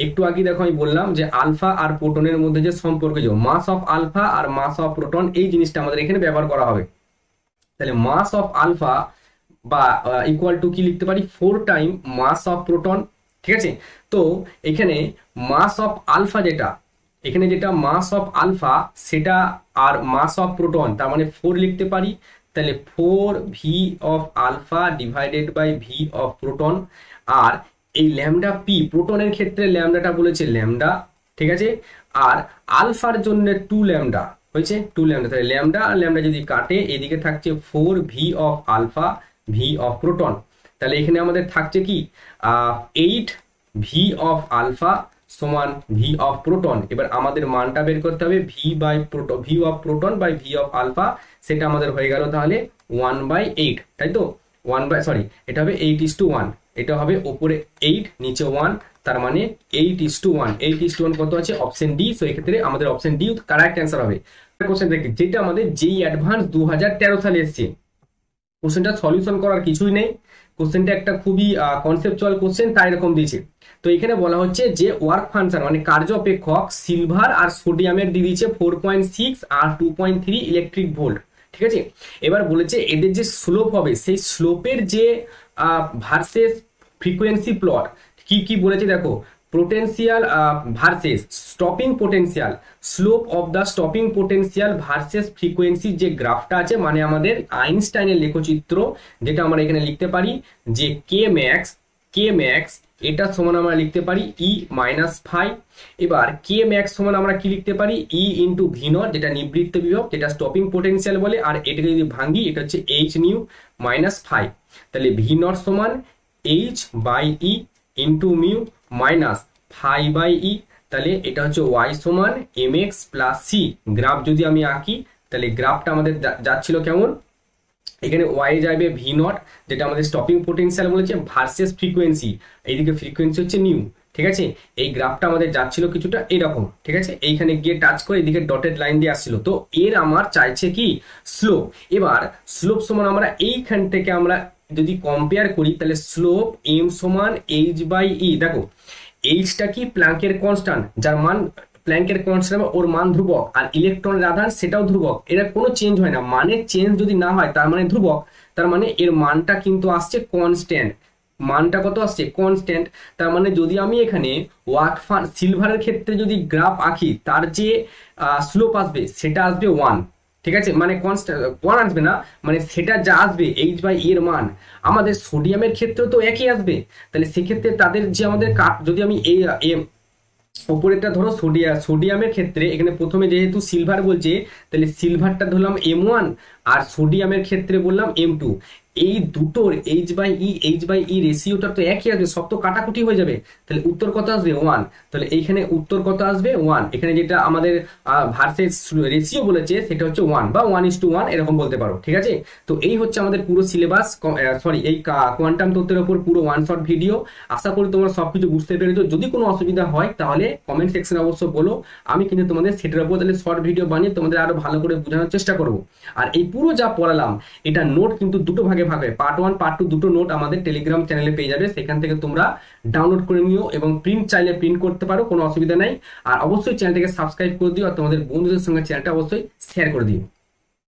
একটু আগে দেখো আমি বললাম যে আলফা আর প্রোটনের মধ্যে যে সম্পর্ক, যে মাস অফ আলফা আর মাস অফ প্রোটন, এই জিনিসটা আমাদের এখানে ব্যবহার করা হবে। তাহলে মাস অফ আলফা বা ইকুয়াল টু কি লিখতে পারি, 4 টাইম মাস অফ প্রোটন ঠিক আছে। তো এখানে মাস অফ আলফা যেটা, এখানে যেটা মাস অফ আলফা সেটা, আর মাস অফ প্রোটন তার মানে 4 লিখতে পারি, তাহলে 4 V of alpha divided by V of proton. আর এই ল্যামডা পি প্রোটনের ক্ষেত্রে ল্যামডাটা বলেছে ল্যামডা, ঠিক আছে। আর আলফার জন্য 2 ল্যামডা হয়েছে, 2 ল্যামডা, তাহলে ল্যামডা আর ল্যামডা যদি কাটে এদিকে থাকছে 4 V of alpha v of proton. তাহলে এখানে আমাদের থাকছে কি 8 ভি অফ আলফা সমান ভি অফ প্রোটন। এবার আমাদের মানটা বের করতে হবে v by proton, v of proton by V of alpha, সেটা আমাদের হয়ে গেল তাহলে 1/8, তাই তো এটা হবে 8:1, এটা হবে ওপরে 8 নিচে 1, তার মানে 8:1, 8:1 কত আছে অপশন ডি। সো এক্ষেত্রে আমাদের অপশন ডি কারেক্ট অ্যান্সার হবে। কোশ্চেন দেখি যেটা আমাদের যেই অ্যাডভান্স 2013 সালে এসেছে, কোশ্চেনটা সলিউশন করার কিছুই নেই, কোশ্চেনটা একটা খুবই কনসেপচুয়াল কোশ্চেন, তাই এরকম দিয়েছে। তো এখানে বলা হচ্ছে যে ওয়ার্ক ফাংশন মানে কার্য অপেক্ষক সিলভার আর সোডিয়ামের দিয়ে দিয়েছে 4.6 আর 2.3 ইলেকট্রিক ভোল্ট, ঠিক আছে। এবার বলেছে এদের যে স্লোপ হবে সেই স্লোপের যে ভার্সেস ফ্রিকোয়েন্সি প্লট কি কি বলেছে দেখো, potential versus stopping potential, slope of the stopping potential versus frequency যে গ্রাফটা আছে, মানে আমাদের আইনস্টাইনের লেখচিত্র, যেটা আমরা এখানে লিখতে পারি যে কে ম্যাক্স এটা সমান আমরা লিখতে পারি ই মাইনাস ফাই। এবার কে ম্যাক্স সমান আমরা কি লিখতে পারি ই ইন্টু ভি নট, যেটা নিবৃত্ত বিভব, যেটা স্টপিং পোটেনশিয়াল বলে, আর এটাকে যদি ভাঙি এটা হচ্ছে এইচ নিউ মাইনাস ফাই। তাহলে ভি নট সমান H by E into mu minus phi by E. তাহলে এটা হচ্ছে ওয়াই সমান M X plus C. Graph যদি আমি আঁকি তাহলে গ্রাফটা আমাদের যাচ্ছিল কেমন, এখানে ওয়াই যাবে ভি নট যেটা আমাদের স্টপিং পোটেনশিয়াল বলেছে ভার্সেস ফ্রিকোয়েন্সি, এইদিকে ফ্রিকোয়েন্সি হচ্ছে নিউ, ঠিক আছে। এই গ্রাফটা আমাদের যাচ্ছিল কিছুটা এরকম, ঠিক আছে, এইখানে গিয়ে টাচ করে এদিকে ডটেড লাইন দিয়ে আসছিল। তো এর আমার চাইছে কি স্লোপ। এবার স্লোপ সমান আমরা এইখান থেকে আমরা যদি কম্পেয়ার করি তাহলে স্লোপ এম সমান এইচ বাই ই। দেখো এইচটা কি প্ল্যাঙ্কের কনস্ট্যান্ট, যার মান প্ল্যাঙ্কের কনস্ট্যান্ট ওর মান ধ্রুবক, আর ইলেকট্রনের আধান সেটাও ধ্রুবক, এর কোনো চেঞ্জ হয় না, মানে চেঞ্জ যদি না হয় তার মানে ধ্রুবক, তার মানে এর মানটা কিন্তু আসছে কনস্ট্যান্ট। মানটা কত আসছে কনস্ট্যান্ট, তার মানে যদি আমি এখানে সিলভারের ক্ষেত্রে যদি গ্রাফ আঁকি তার যে স্লোপ আসবে সেটা আসবে 1, ঠিক আছে, মানে কনস্ট্যান্ট 1 আসবে না, মানে সেটা যা আসবে এইচ বাই এর মান আমাদের সোডিয়ামের ক্ষেত্রেও তো একই আসবে। তাহলে সেক্ষেত্রে তাদের যে আমাদের যদি আমি এই ওপরেরটা ধরো সোডিয়ামের ক্ষেত্রে এখানে প্রথমে যেহেতু সিলভার বলছে তাহলে সিলভারটা ধরলাম M1 আর সোডিয়ামের ক্ষেত্রে বললাম M2। এই দুটোর এইচ বাই ই রেশিওটা তো একই আসবে, সব তো কাটাকুটি হয়ে যাবে, তাহলে উত্তর কত আসবে 1। তাহলে এইখানে উত্তর কত আসবে 1, এখানে যেটা আমাদের ভার্সেস রেশিও বলেছে সেটা হচ্ছে 1 বা 1:1 এরকম বলতে পারো, ঠিক আছে। তো এই হচ্ছে আমাদের পুরো সিলেবাস, এই কোয়ান্টাম তত্ত্বের উপর পুরো ওয়ান শট ভিডিও। আশা করি তোমরা সবকিছু বুঝতে পেরেছো। যদি কোনো অসুবিধা হয় তাহলে কমেন্ট সেকশনে অবশ্য বলো, আমি কিন্তু তোমাদের সেটার উপর তাহলে শর্ট ভিডিও বানিয়ে তোমাদের আরো ভালো করে বোঝানোর চেষ্টা করব। আর এই পুরো যা পড়ালাম এটা নোট কিন্তু দুটো ভাগে ভাগ হয়, পার্ট 1 পার্ট 2 দুটো নোট আমাদের টেলিগ্রাম চ্যানেলে পেয়ে যাবে, সেখান থেকে তোমরা ডাউনলোড করে নিও এবং প্রিন্ট চাইলে প্রিন্ট করতে পারো, কোনো অসুবিধা নাই। আর অবশ্যই চ্যানেলটাকে সাবস্ক্রাইব করে দিও আর তোমাদের বন্ধুদের সঙ্গে চ্যানেলটা অবশ্যই শেয়ার করে দিও।